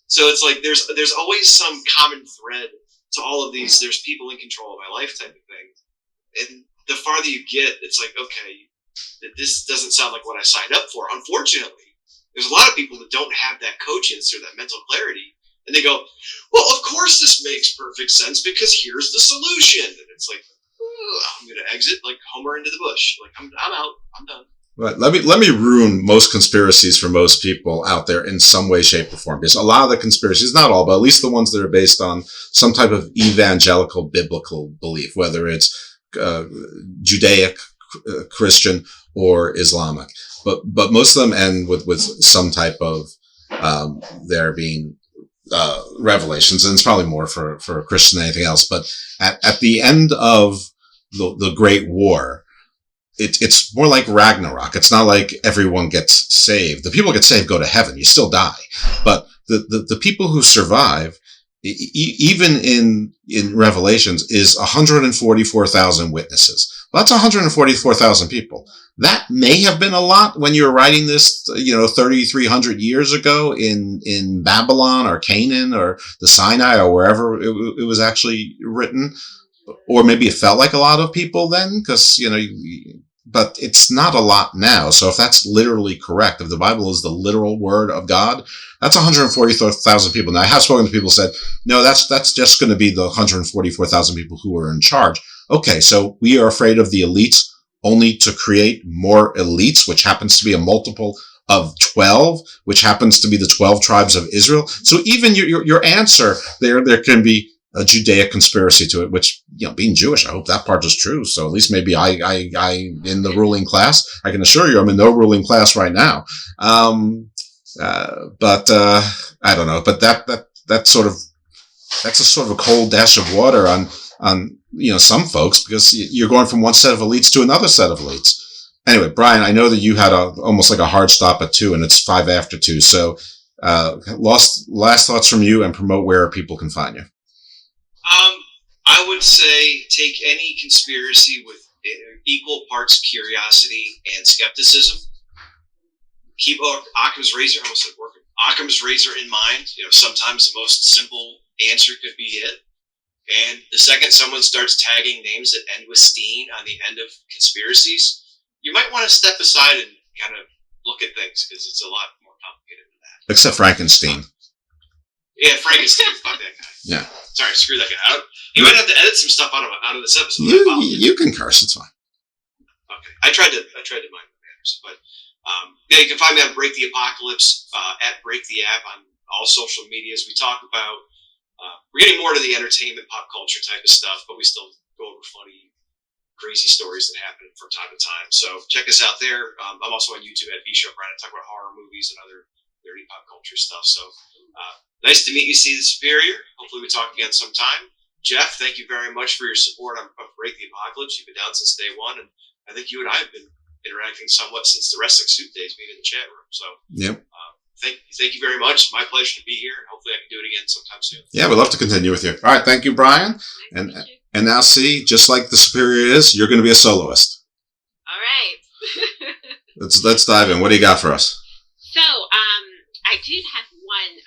So it's like there's always some common thread to all of these. There's people in control of my life type of thing. And the farther you get, it's like, okay, this doesn't sound like what I signed up for. Unfortunately, there's a lot of people that don't have that cogence or that mental clarity. And they go, well, of course this makes perfect sense because here's the solution. And it's like, I'm going to exit like Homer into the bush. Like, I'm out. I'm done. Right. Let me ruin most conspiracies for most people out there in some way, shape, or form. Because a lot of the conspiracies, not all, but at least the ones that are based on some type of evangelical biblical belief, whether it's Judaic, Christian, or Islamic. But most of them end with some type of there being revelations, and it's probably more for a Christian than anything else. But at the end of the Great War, it's more like Ragnarok. It's not like everyone gets saved. The people get saved go to heaven. You still die. But the people who survive, even in Revelations, is 144,000 witnesses. Well, that's 144,000 people. That may have been a lot when you were writing this, 3,300 years ago in Babylon or Canaan or the Sinai or wherever it was actually written. Or maybe it felt like a lot of people then, because, but it's not a lot now. So if that's literally correct, if the Bible is the literal word of God, that's 144,000 people. Now, I have spoken to people who said, no, that's just going to be the 144,000 people who are in charge. Okay, so we are afraid of the elites only to create more elites, which happens to be a multiple of 12, which happens to be the 12 tribes of Israel. So even your answer there can be a Judaic conspiracy to it, which, being Jewish, I hope that part is true. So at least maybe I in the ruling class, I can assure you I'm in no ruling class right now. But I don't know. But that's sort of a cold dash of water on some folks, because you're going from one set of elites to another set of elites. Anyway, Brian, I know that you had almost like a hard stop at 2, and it's 5 after 2. So last thoughts from you, and promote where people can find you. I would say take any conspiracy with equal parts curiosity and skepticism. Keep Occam's razor. I almost said working. Occam's razor in mind. Sometimes the most simple answer could be it. And the second someone starts tagging names that end with Steen on the end of conspiracies, you might want to step aside and kind of look at things, because it's a lot more complicated than that. Except Frankenstein. Yeah, Frankenstein. Fuck that guy. Yeah. Sorry, screw that guy. You might have to edit some stuff out of this episode. You can curse. It's fine. Okay. I tried to mind my manners, but you can find me on Break the Apocalypse at Break the App on all social medias. We talk about we're getting more to the entertainment, pop culture type of stuff, but we still go over funny, crazy stories that happen from time to time. So check us out there. I'm also on YouTube at VShow Brian. I talk about horror movies and other nerdy pop culture stuff. So nice to meet you, See the Superior. Hopefully we talk again sometime. Jeff, thank you very much for your support of Break the Apocalypse. You've been down since day one, and I think you and I have been interacting somewhat since the Wrestling Soup days, being in the chat room. So, yep. Thank you very much. My pleasure to be here, and hopefully I can do it again sometime soon. Yeah, we'd love to continue with you. All right, thank you, Brian. And now, see, just like the Superior is, you're going to be a soloist. All right. Let's dive in. What do you got for us? So, I did have one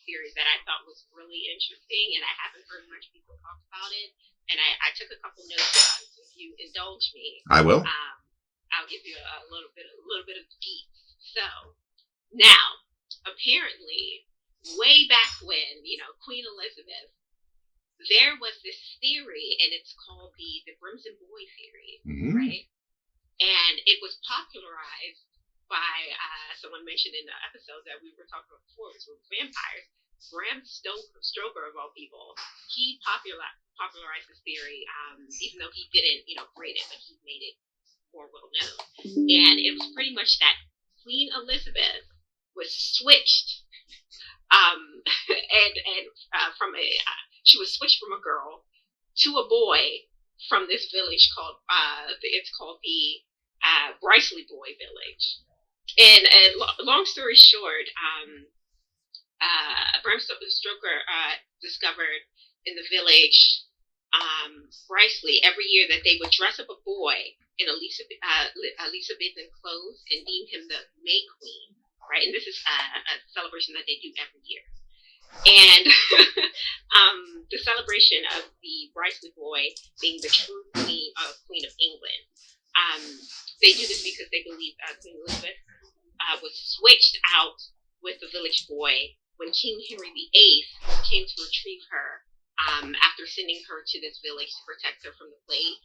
theory that I thought was really interesting, and I haven't heard much people talk about it. And I took a couple notes about it. So if you indulge me, I will. I'll give you a little bit of deets. So, Now, apparently, way back when, Queen Elizabeth, there was this theory, and it's called the Brimson Boy theory, right? And it was popularized by someone mentioned in the episode that we were talking about before, which was vampires. Bram Stoker, of all people, he popularized this theory, even though he didn't, create it, but he made it more well known. And it was pretty much that Queen Elizabeth was switched, she was switched from a girl to a boy from this village called the Briceley Boy Village. And long story short, Bram Stoker discovered in the village Briceley every year that they would dress up a boy in Elizabethan clothes and deem him the May Queen, right? And this is a celebration that they do every year. And the celebration of the Briceley boy being the true Queen of England. They do this because they believe Queen Elizabeth was switched out with the village boy when King Henry VIII came to retrieve her after sending her to this village to protect her from the plague.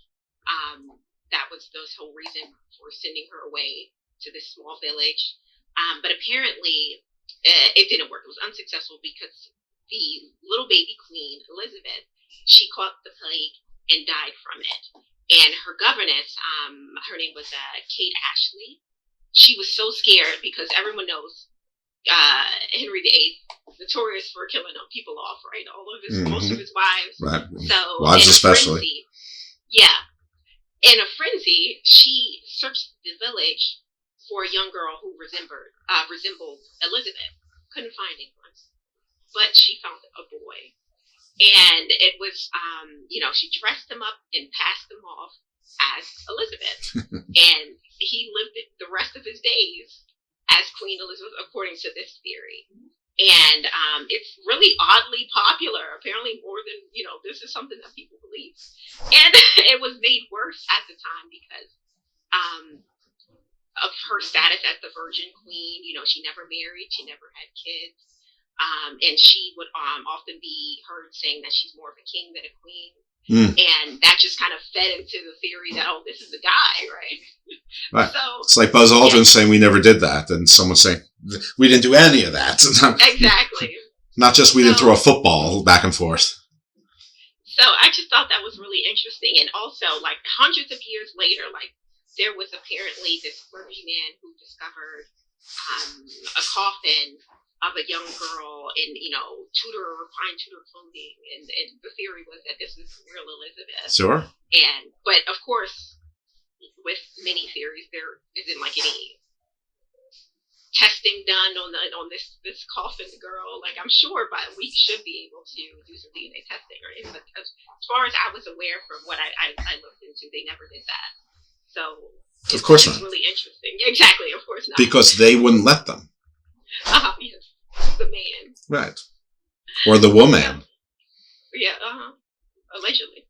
That was the whole reason for sending her away to this small village. But apparently it didn't work. It was unsuccessful because the little baby queen, Elizabeth, she caught the plague and died from it. And her governess, her name was Kate Ashley. She was so scared because everyone knows Henry VIII, notorious for killing people off, right? All of his, most of his wives. Right. So wives especially. In a frenzy, she searched the village for a young girl who resembled Elizabeth. Couldn't find anyone, but she found a boy. And it was, she dressed him up and passed him off as Elizabeth. And he lived the rest of his days as Queen Elizabeth, according to this theory. And it's really oddly popular, apparently more than, this is something that people believe. And it was made worse at the time because of her status as the Virgin Queen. She never married, she never had kids. And she would often be heard saying that she's more of a king than a queen. And that just kind of fed into the theory that, oh, this is the guy, right? Right. So it's like Buzz Aldrin saying we never did that, and someone saying we didn't do any of that. Exactly. Not just we didn't throw a football back and forth. So I just thought that was really interesting. And also, like, hundreds of years later, like, there was apparently this clergyman who discovered a coffin of a young girl in, fine Tudor clothing, and the theory was that this is real Elizabeth. Sure. But of course, with many theories, there isn't like any testing done on this coffin girl. Like, I'm sure, but we should be able to do some DNA testing, right? But as far as I was aware from what I looked into, they never did that. So of course not. It's really interesting. Exactly, of course not. Because they wouldn't let them. Yes. The man. Right. Or the woman. Yeah, allegedly.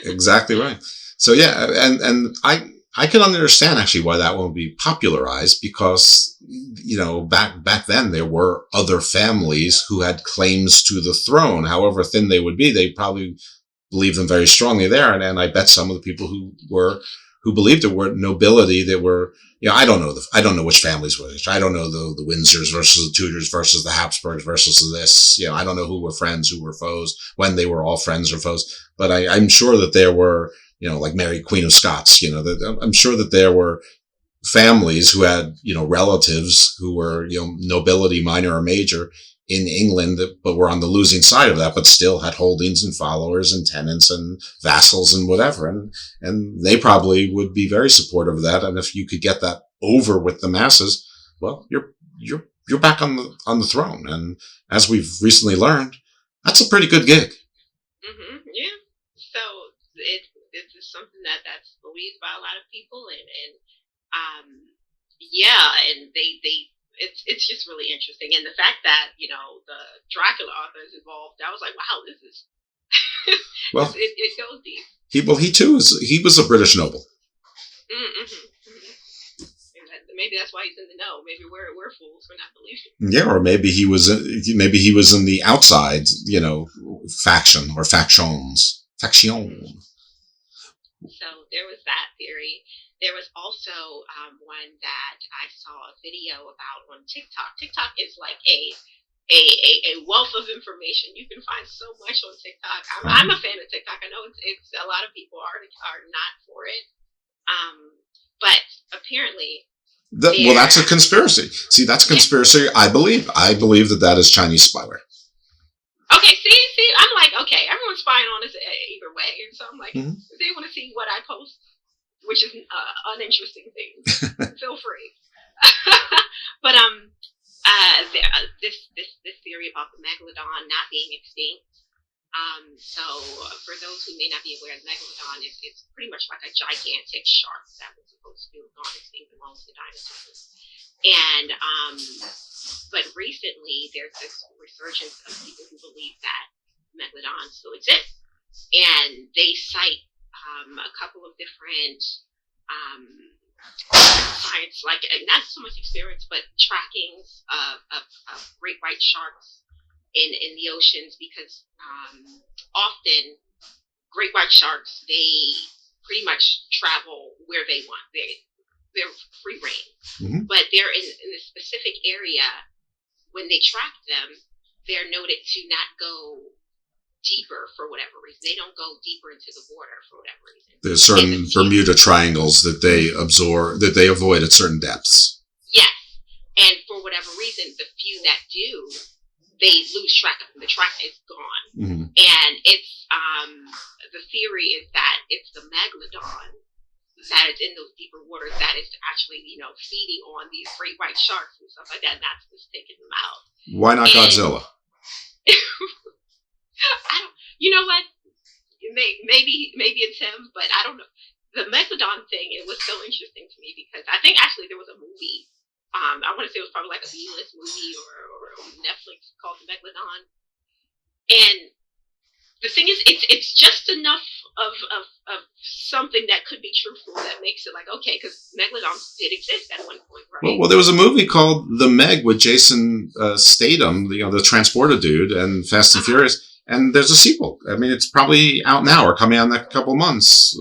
Exactly right. So yeah, and I can understand actually why that won't be popularized, because back then there were other families who had claims to the throne. However thin they would be, they probably believed them very strongly there. And I bet some of the people who believed it were nobility that were, I don't know which families were which. I don't know the Windsors versus the Tudors versus the Habsburgs versus this. I don't know who were friends, who were foes, when they were all friends or foes. But I'm sure that there were, like Mary, Queen of Scots, I'm sure that there were families who had, relatives who were, nobility, minor or major, in England, but were on the losing side of that, but still had holdings and followers and tenants and vassals and whatever. And they probably would be very supportive of that. And if you could get that over with the masses, well, you're back on the throne. And as we've recently learned, that's a pretty good gig. Yeah. So it's something that's believed by a lot of people, and it's just really interesting. And the fact that, the Dracula author is involved, I was like, wow, this is, well, it goes deep. He too was a British noble. Maybe that's why he's in the know. Maybe we're fools for not believing. Yeah, or maybe he was in the outside, faction or factions. Faction. So there was that theory. There was also one that I saw a video about on TikTok. TikTok is like a wealth of information. You can find so much on TikTok. I'm a fan of TikTok. I know it's a lot of people are not for it. But apparently, that's a conspiracy. See, that's a conspiracy. Yeah. I believe that is Chinese spyware. Okay, see, I'm like, okay, everyone's spying on us either way, and so I'm like, if they want to see what I post, which is uninteresting things, feel free. But this theory about the megalodon not being extinct. So for those who may not be aware, the megalodon is pretty much like a gigantic shark that was supposed to have gone extinct along with the dinosaurs. And but recently there's this resurgence of people who believe that megalodon still exists, and they cite a couple of different science, like not so much experience, but trackings of great white sharks in the oceans, because often great white sharks, they pretty much travel where they want. They're free reign, but they're in a specific area. When they track them, they're noted to not go deeper for whatever reason. They don't go deeper into the water for whatever reason. There's certain Bermuda triangles that they avoid at certain depths. Yes, and for whatever reason, the few that do, they lose track of them. The track is gone, and it's the theory is that it's the megalodon that is in those deeper waters that is actually, feeding on these great white sharks and stuff like that, and that's what's taking them out. Why not Godzilla? You know what? Maybe it's him, but I don't know. The megalodon thing, it was so interesting to me because I think actually there was a movie. I want to say it was probably like a B-list movie or Netflix called The Megalodon. And the thing is, it's just enough of something that could be truthful that makes it like, okay, because megalodons did exist at one point, right? Well, there was a movie called The Meg with Jason Statham, the transporter dude, and Fast and Furious, and there's a sequel. I mean, it's probably out now or coming out in a couple months,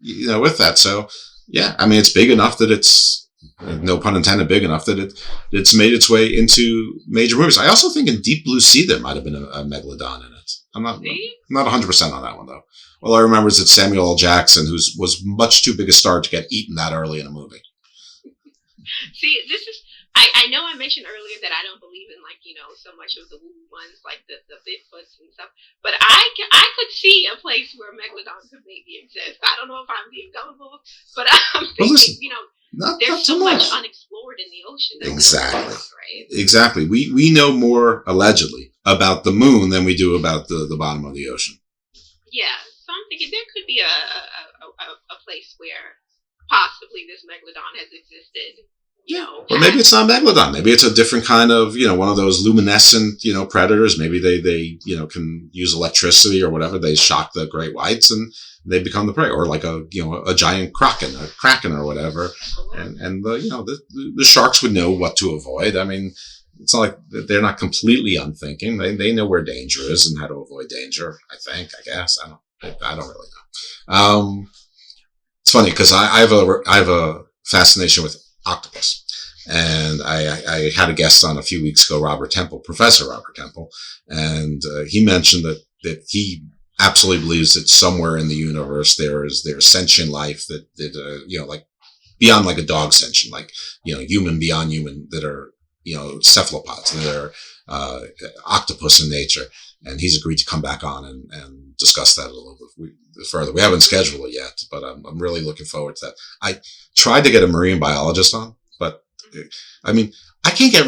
with that. So, yeah, I mean, it's big enough that it's, no pun intended, big enough that it's made its way into major movies. I also think in Deep Blue Sea there might have been a megalodon in it. I'm not 100% on that one, though. All I remember is that Samuel L. Jackson, who was much too big a star to get eaten that early in a movie. See, this is, I know I mentioned earlier that I don't believe in, so much of the woo ones, like the Bigfoots and stuff, but I could see a place where megalodon could maybe exist. I don't know if I'm being gullible, but I'm thinking, there's so much unexplored in the ocean. Exactly. Right? Exactly. We know more, allegedly, about the moon than we do about the bottom of the ocean. Yeah. So I'm thinking there could be a place where possibly this megalodon has existed. Or maybe it's not megalodon. Maybe it's a different kind of, one of those luminescent, predators. Maybe they can use electricity or whatever. They shock the great whites and they become the prey, or like a giant kraken or whatever. And the sharks would know what to avoid. I mean, it's not like they're not completely unthinking. They know where danger is and how to avoid danger. I guess. I don't really know. It's funny because I have a fascination with octopus, and I had a guest on a few weeks ago, Professor Robert Temple, and he mentioned that he absolutely believes that somewhere in the universe there's sentient life that like beyond like a dog sentient, like human beyond human, that are cephalopods, that are octopus in nature, and he's agreed to come back on and discuss that a little bit further. We haven't scheduled it yet, but I'm really looking forward to that. I tried to get a marine biologist on, but I mean, I can't get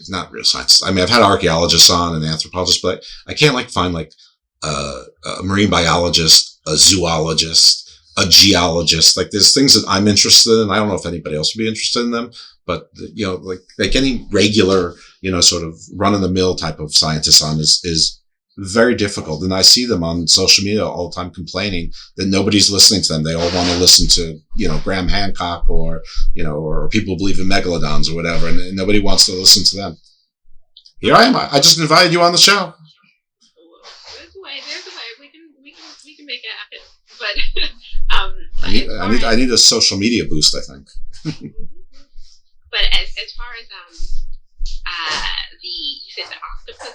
not real science. I mean, I've had archaeologists on and anthropologists, but I can't find a marine biologist, a zoologist, a geologist. Like there's things that I'm interested in. I don't know if anybody else would be interested in them, but like any regular, sort of run of the mill type of scientist on is very difficult. And I see them on social media all the time complaining that nobody's listening to them. They all want to listen to, Graham Hancock or people who believe in megalodons or whatever, and nobody wants to listen to them. Here I am. I just invited you on the show. There's a way. We can make it happen. But I need a social media boost, I think. But as far as you said the octopus,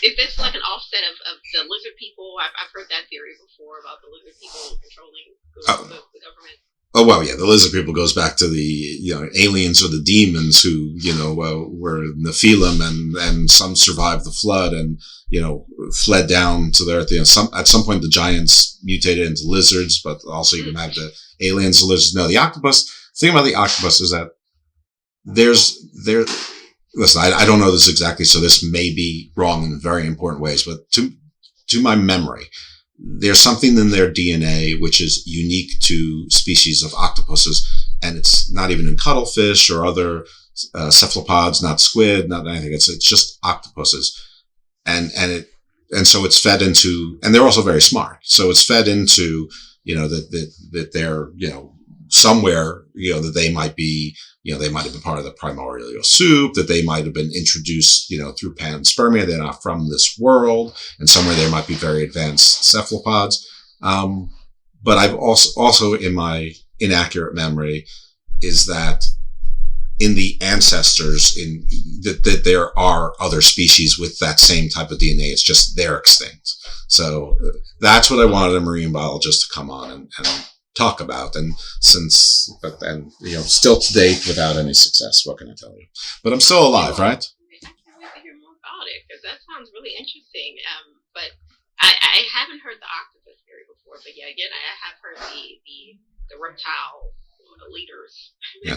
is this like an offset of the lizard people? I've heard that theory before about the lizard people controlling the government. Oh, well, yeah, the lizard people goes back to the, aliens or the demons who, were Nephilim and some survived the flood and, fled down to the earth. At some point the giants mutated into lizards, but also you can have the aliens, the lizards. No, the octopus, the thing about the octopus is that listen, I don't know this exactly, so this may be wrong in very important ways, but to my memory, there's something in their DNA which is unique to species of octopuses, and it's not even in cuttlefish or other cephalopods, not squid, not anything. It's just octopuses, and so it's fed into, and they're also very smart. So it's fed into, that they're, somewhere, that they might be, they might have been part of the primordial soup, that they might have been introduced, through panspermia. They're not from this world, and somewhere there might be very advanced cephalopods. But I've also in my inaccurate memory is that in the ancestors, that there are other species with that same type of DNA. It's just they're extinct. So that's what I wanted a marine biologist to come on and talk about, and still to date without any success. What can I tell you? But I'm still alive, right? I can't wait to hear more about it because that sounds really interesting. But I haven't heard the octopus theory before. But yeah, again, I have heard the reptile leaders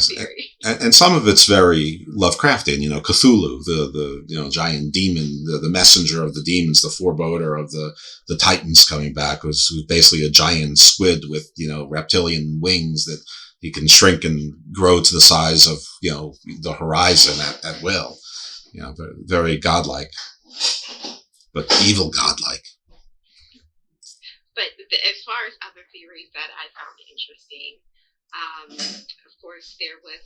theory. And some of it's very Lovecraftian. Cthulhu, the giant demon, the messenger of the demons, the foreboding of the Titans coming back, was basically a giant squid with reptilian wings that he can shrink and grow to the size of the horizon at will. Very godlike, but evil godlike. But as far as other theories that I found interesting. Of course, there was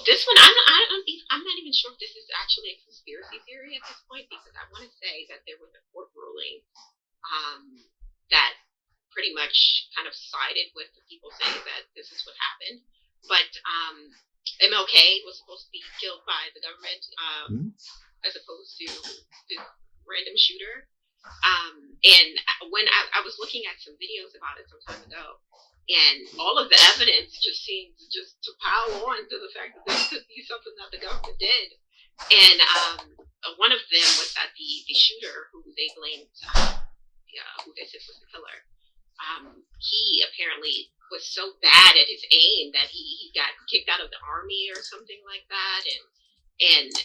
this one, I'm not even sure if this is actually a conspiracy theory at this point, because I want to say that there was a court ruling that pretty much kind of sided with the people saying that this is what happened. But MLK was supposed to be killed by the government as opposed to this random shooter. And when I was looking at some videos about it some time ago, and all of the evidence just seemed to pile on to the fact that this could be something that the government did. And one of them was that the shooter who they blamed, who they said was the killer, he apparently was so bad at his aim that he got kicked out of the army or something like that. And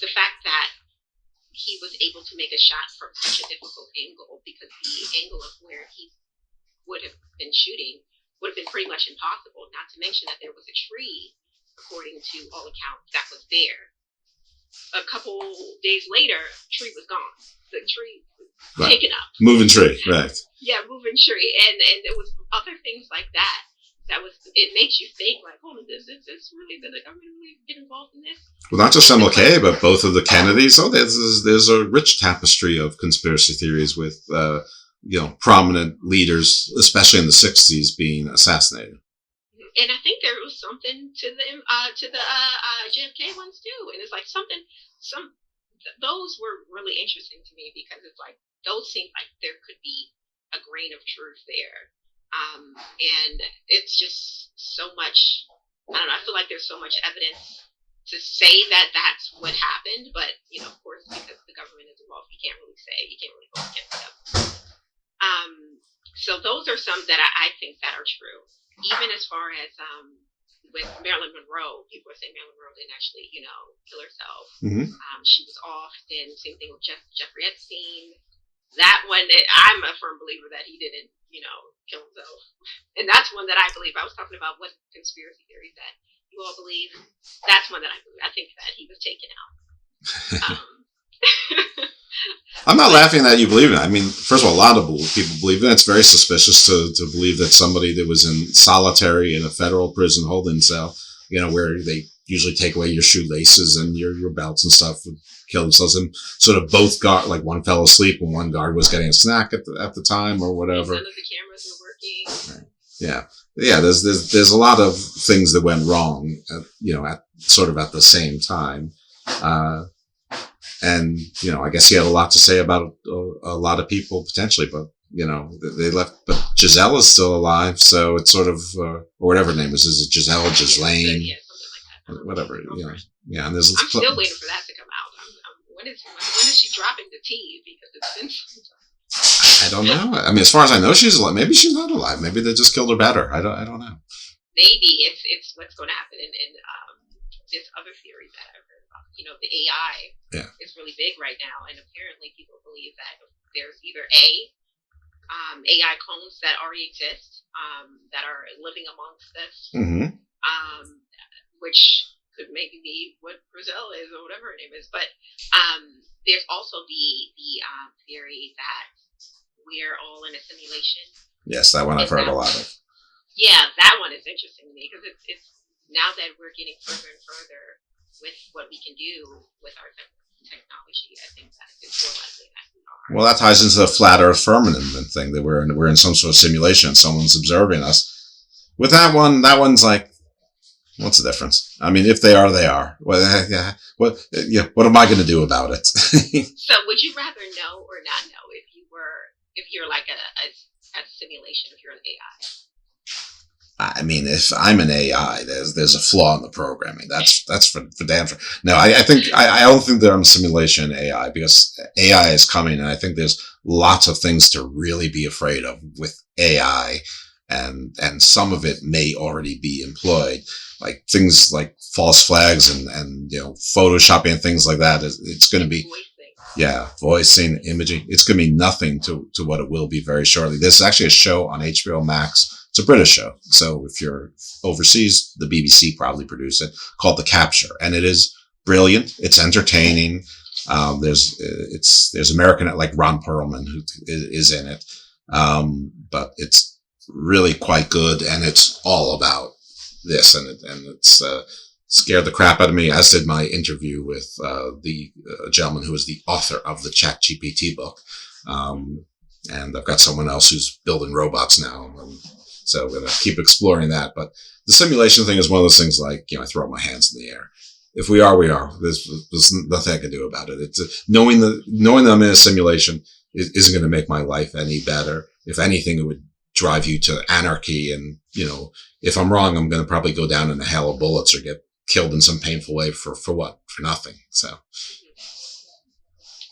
the fact that he was able to make a shot from such a difficult angle, because the angle of where he would have been shooting would have been pretty much impossible, not to mention that there was a tree, according to all accounts, that was there. A couple days later, tree was gone. The tree was taken up. Moving tree, right. Yeah, moving tree. And there was other things like that. It makes you think, like, oh, is this really, did the government really get involved in this? Well, not just MLK, but both of the Kennedys. Oh, there's a rich tapestry of conspiracy theories with, prominent leaders, especially in the 60s, being assassinated. And I think there was something to the JFK ones too. And it's like those were really interesting to me, because it's like, those seem like there could be a grain of truth there. And it's just so much, I don't know, I feel like there's so much evidence to say that that's what happened, but, of course, because the government is involved, you can't really go against the government. So those are some that I think that are true. Even as far as, with Marilyn Monroe, people are saying Marilyn Monroe didn't actually, kill herself. Mm-hmm. She was off. Then same thing with Jeffrey Epstein. That one, I'm a firm believer that he didn't, kill himself. And that's one that I believe. I was talking about what conspiracy theories that you all believe. That's one that I believe. I think that he was taken out. I'm not laughing that you believe in it. I mean, first of all, a lot of people believe in it. It's very suspicious to believe that somebody that was in solitary in a federal prison holding cell, where they usually take away your shoelaces and your belts and stuff, would kill themselves. And sort of both guard, like one fell asleep and one guard was getting a snack at the time or whatever. None of the cameras were working. Right. Yeah. There's a lot of things that went wrong, at the same time. And, I guess he had a lot to say about a lot of people potentially, but, they left, but Giselle is still alive. So it's sort of, or whatever her name is it Giselle or Ghislaine? Yeah, something like that. Whatever, Yeah. And there's, I'm still waiting for that to come out. When is she dropping the T? Because it's been I don't know. I mean, as far as I know, she's alive. Maybe she's not alive. Maybe they just killed her better. I don't know. Maybe it's what's going to happen in this other theory that I've heard about. The AI is really big right now, and apparently people believe that there's either AI clones that already exist that are living amongst us, which could maybe be what Brazil is or whatever her name is. But there's also the theory that we're all in a simulation. Yes, that one I've heard a lot of. Yeah, that one is interesting to me because it's now that we're getting further and further with what we can do with our technology. I think that it's more likely that we are. Well, that ties into the flat Earth firmament thing that we're in some sort of simulation. Someone's observing us. With that one's like, what's the difference? I mean, if they are, they are. Well, what am I going to do about it? So, would you rather know or not know if you're like a simulation, if you're an AI? I mean, if I'm an AI, there's a flaw in the programming. That's for damn sure. No, I don't think that I'm a simulation AI because AI is coming, and I think there's lots of things to really be afraid of with AI, and some of it may already be employed, like things like false flags and photoshopping and things like that. It's going to be. Voicing, imaging. It's going to be nothing to what it will be very shortly. There's actually a show on HBO Max. It's a British show. So if you're overseas, the BBC probably produced it, called The Capture. And it is brilliant. It's entertaining. There's American, like Ron Perlman, who is in it. But it's really quite good. And it's all about this. And it's, scared the crap out of me, as did my interview with the gentleman who is the author of the ChatGPT book. And I've got someone else who's building robots now. So I'm going to keep exploring that. But the simulation thing is one of those things like, I throw my hands in the air. If we are, we are. There's nothing I can do about it. It's knowing that I'm in a simulation isn't going to make my life any better. If anything, it would drive you to anarchy. And, if I'm wrong, I'm going to probably go down in a hail of bullets or get killed in some painful way for what? For nothing. So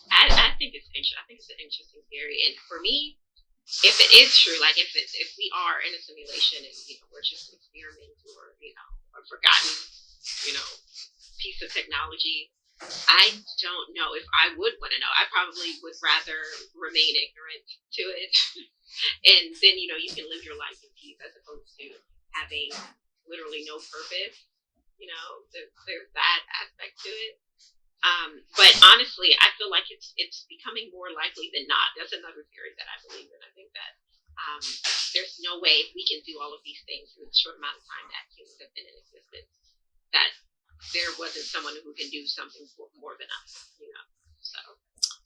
I think it's interesting. I think it's an interesting theory. And for me, if it is true, like if we are in a simulation and we're just an experiment or a forgotten piece of technology, I don't know if I would want to know. I probably would rather remain ignorant to it, and then you can live your life in peace as opposed to having literally no purpose. There's that aspect to it. But honestly, I feel like it's becoming more likely than not. That's another theory that I believe in. I think that there's no way if we can do all of these things in a short amount of time that humans have been in existence, that there wasn't someone who can do something more than us. So.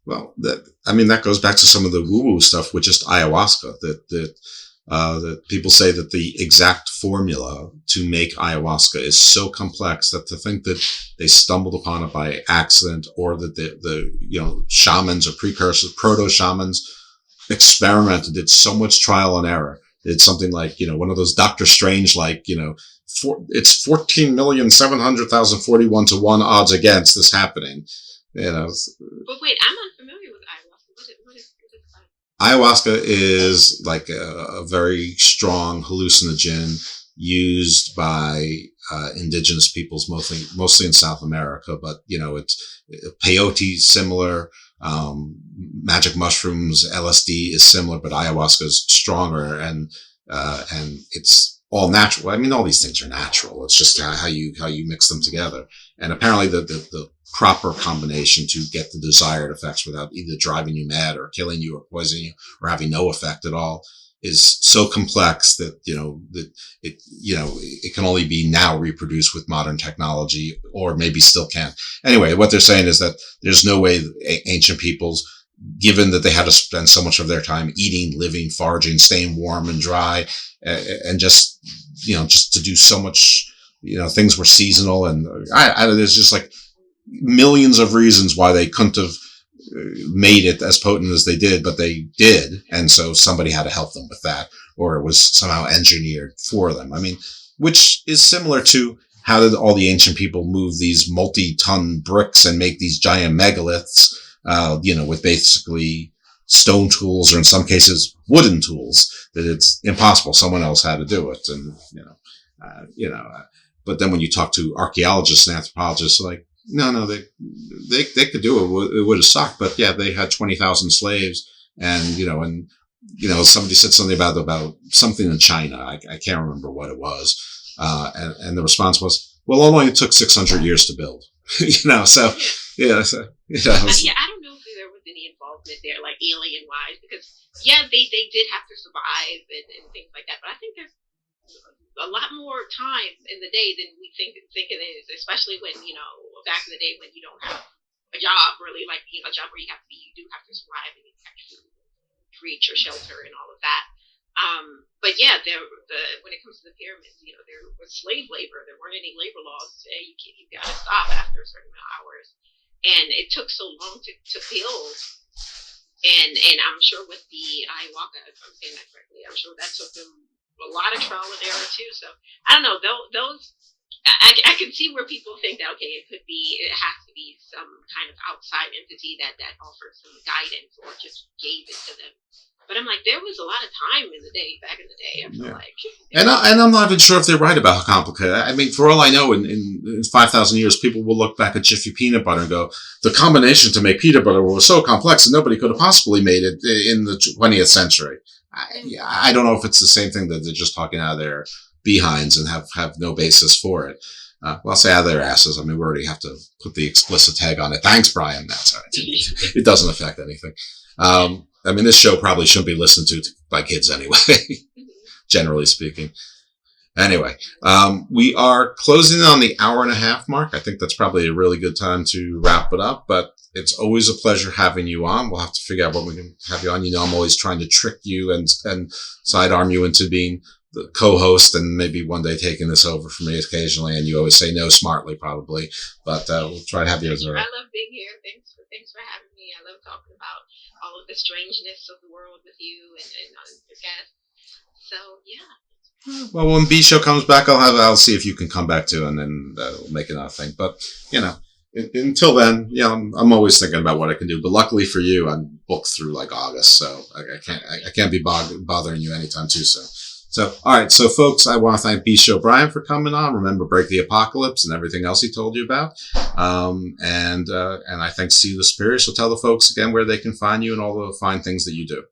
Well, that goes back to some of the woo-woo stuff with just ayahuasca. That people say that the exact formula to make ayahuasca is so complex that to think that they stumbled upon it by accident, or that the shamans or precursors, proto-shamans experimented, did so much trial and error. It's something like, one of those Dr. Strange, like, it's 14,700,041 to 1 odds against this happening. But wait, I'm unfamiliar with ayahuasca. What is ayahuasca is like a very strong hallucinogen used by indigenous peoples, mostly in South America. But it's peyote similar, magic mushrooms, LSD is similar, but ayahuasca is stronger, and it's all natural. I mean, all these things are natural. It's just how you mix them together. And apparently, the proper combination to get the desired effects without either driving you mad or killing you or poisoning you or having no effect at all is so complex that, it can only be now reproduced with modern technology, or maybe still can. Anyway, what they're saying is that there's no way ancient peoples, given that they had to spend so much of their time eating, living, foraging, staying warm and dry, and just to do so much, things were seasonal, and there's just like millions of reasons why they couldn't have made it as potent as they did, but they did. And so somebody had to help them with that, or it was somehow engineered for them. I mean, which is similar to how did all the ancient people move these multi-ton bricks and make these giant megaliths, with basically stone tools, or in some cases wooden tools, that it's impossible. Someone else had to do it. And, but then when you talk to archaeologists and anthropologists, like, no, they could do it. It would have sucked, but yeah, they had 20,000 slaves, and somebody said something about something in China. I can't remember what it was, and the response was, well, it only took 600 years to build. So yeah, I don't know if there was any involvement there, like alien wise, because they did have to survive and things like that. But I think there's a lot more time in the day than we think it is, especially when, back in the day when you don't have a job, really, like a job where you do have to survive and you have to reach or shelter and all of that. But yeah, when it comes to the pyramids, there was slave labor. There weren't any labor laws. You got to stop after a certain amount of hours, and it took so long to build. And I'm sure with the Ayahuasca, if I'm saying that correctly, I'm sure that took them a lot of trial and error too. So I don't know, those I can see where people think that, okay, it has to be some kind of outside entity that offered some guidance or just gave it to them. But I'm like, there was a lot of time back in the day. I feel like. And I'm not even sure if they're right about how complicated. I mean, for all I know, in 5,000 years, people will look back at Jiffy peanut butter and go, the combination to make peanut butter was so complex that nobody could have possibly made it in the 20th century. I don't know if it's the same thing that they're just talking out of their behinds and have no basis for it. Well, I'll say out of their asses. I mean, we already have to put the explicit tag on it. Thanks, Brian. That's all right. It doesn't affect anything. I mean, this show probably shouldn't be listened to by kids anyway, generally speaking. Anyway, we are closing on the hour and a half mark. I think that's probably a really good time to wrap it up, but it's always a pleasure having you on. We'll have to figure out what we can have you on. I'm always trying to trick you and sidearm you into being the co-host and maybe one day taking this over for me occasionally. And you always say no smartly, probably, but we'll try to have you as a... I love being here. Thanks for having me. I love talking about all of the strangeness of the world with you and on your guests. So yeah. Well, when B show comes back, I'll see if you can come back too, and then we'll make another thing. But until then, I'm always thinking about what I can do. But luckily for you, I'm booked through like August, so I can't be bothering you anytime too soon. So, all right. So, folks, I want to thank B Show Brian for coming on. Remember, Break the Apocalypse and everything else he told you about. And I thank See the Superior. So, tell the folks again where they can find you and all the fine things that you do.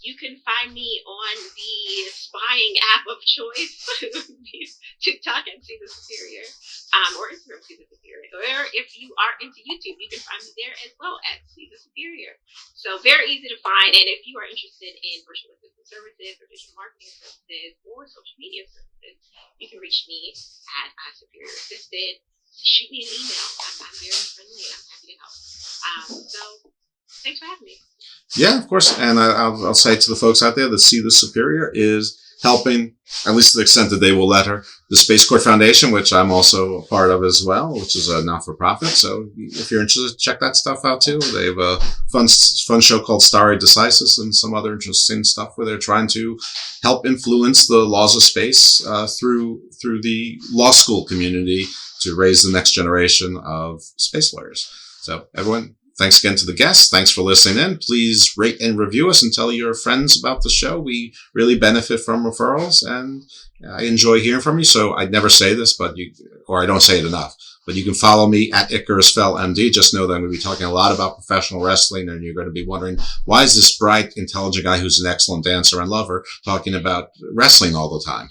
You can find me on the spying app of choice, TikTok and See the Superior, or Instagram See the Superior. Or if you are into YouTube, you can find me there as well at See the Superior. So very easy to find. And if you are interested in virtual assistant services or digital marketing services or social media services, you can reach me at Superior Assisted. Shoot me an email. I'm very friendly and I'm happy to help. So thanks for having me. Yeah, of course. And I'll say to the folks out there that See the Superior is helping, at least to the extent that they will let her, the Space Court Foundation, which I'm also a part of as well, which is a not-for-profit. So if you're interested, check that stuff out too. They have a fun show called Stare Decisis and some other interesting stuff where they're trying to help influence the laws of space through the law school community to raise the next generation of space lawyers. So everyone, thanks again to the guests. Thanks for listening in. Please rate and review us and tell your friends about the show. We really benefit from referrals, and I enjoy hearing from you. So I'd never say this, but I don't say it enough, but you can follow me at IcarusFellMD. Just know that I'm going to be talking a lot about professional wrestling, and you're going to be wondering, why is this bright, intelligent guy who's an excellent dancer and lover talking about wrestling all the time?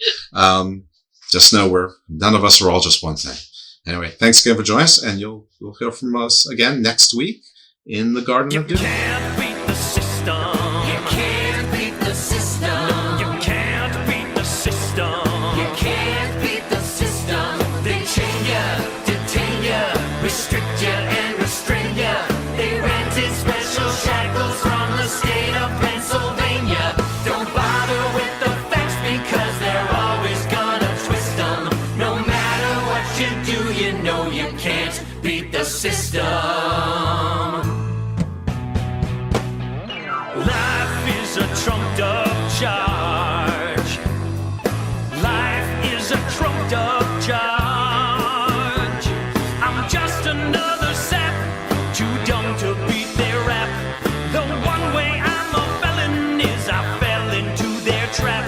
Just know none of us are all just one thing. Anyway, thanks again for joining us, and you'll hear from us again next week in the Garden of Doom. You can't beat the system. You can't beat the system. No, you can't beat the system. You can't beat the system. They chain ya, detain ya, restrict ya, and restrain ya. They rented special shackles from the state of Pennsylvania. Don't bother with the facts because they're always gonna twist them. No matter what you do, you know you can't beat the system. Life is a trumped up charge. Life is a trumped up charge. I'm just another sap, too dumb to beat their rap. The one way I'm a felon is I fell into their trap.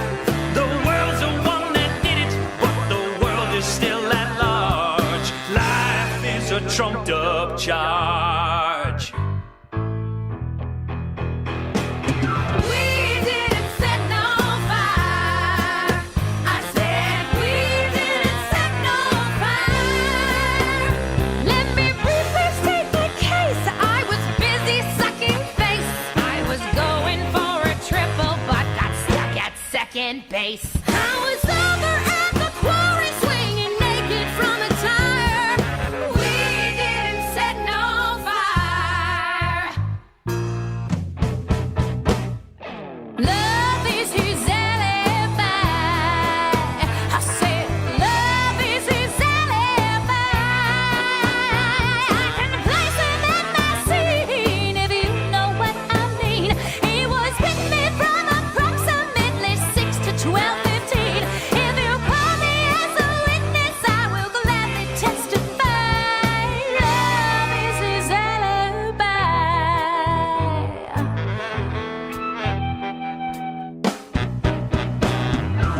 The world's the one that did it, but the world is still at large. Life is a trumped up charge. Base. I was over at the quarry swinging naked from a tire. We didn't set no fire. Love is his alibi. I said love is his alibi. I can place him in my scene if you know what I mean. He was with me from approximately 12, 15. If you call me as a witness, I will gladly testify. Love is his alibi.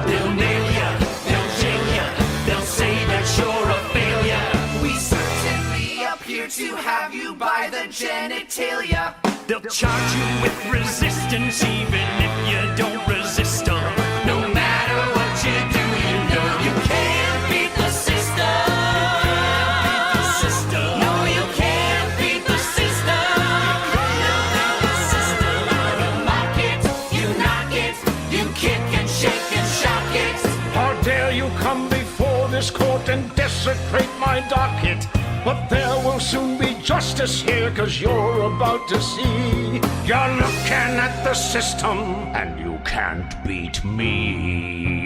They'll nail ya, they'll jail ya, they'll say that you're a failure. We certainly appear to have you by the genitalia. They'll charge you with resistance even if you don't resist them. No matter what you do, you know you can't beat the system. No, you can't beat the system. You mock it, you knock it, you kick and shake and shock it. How dare you come before this court and desecrate my docket? But there will soon be justice here, 'cause you're about to see. You're looking at the system, and you can't beat me.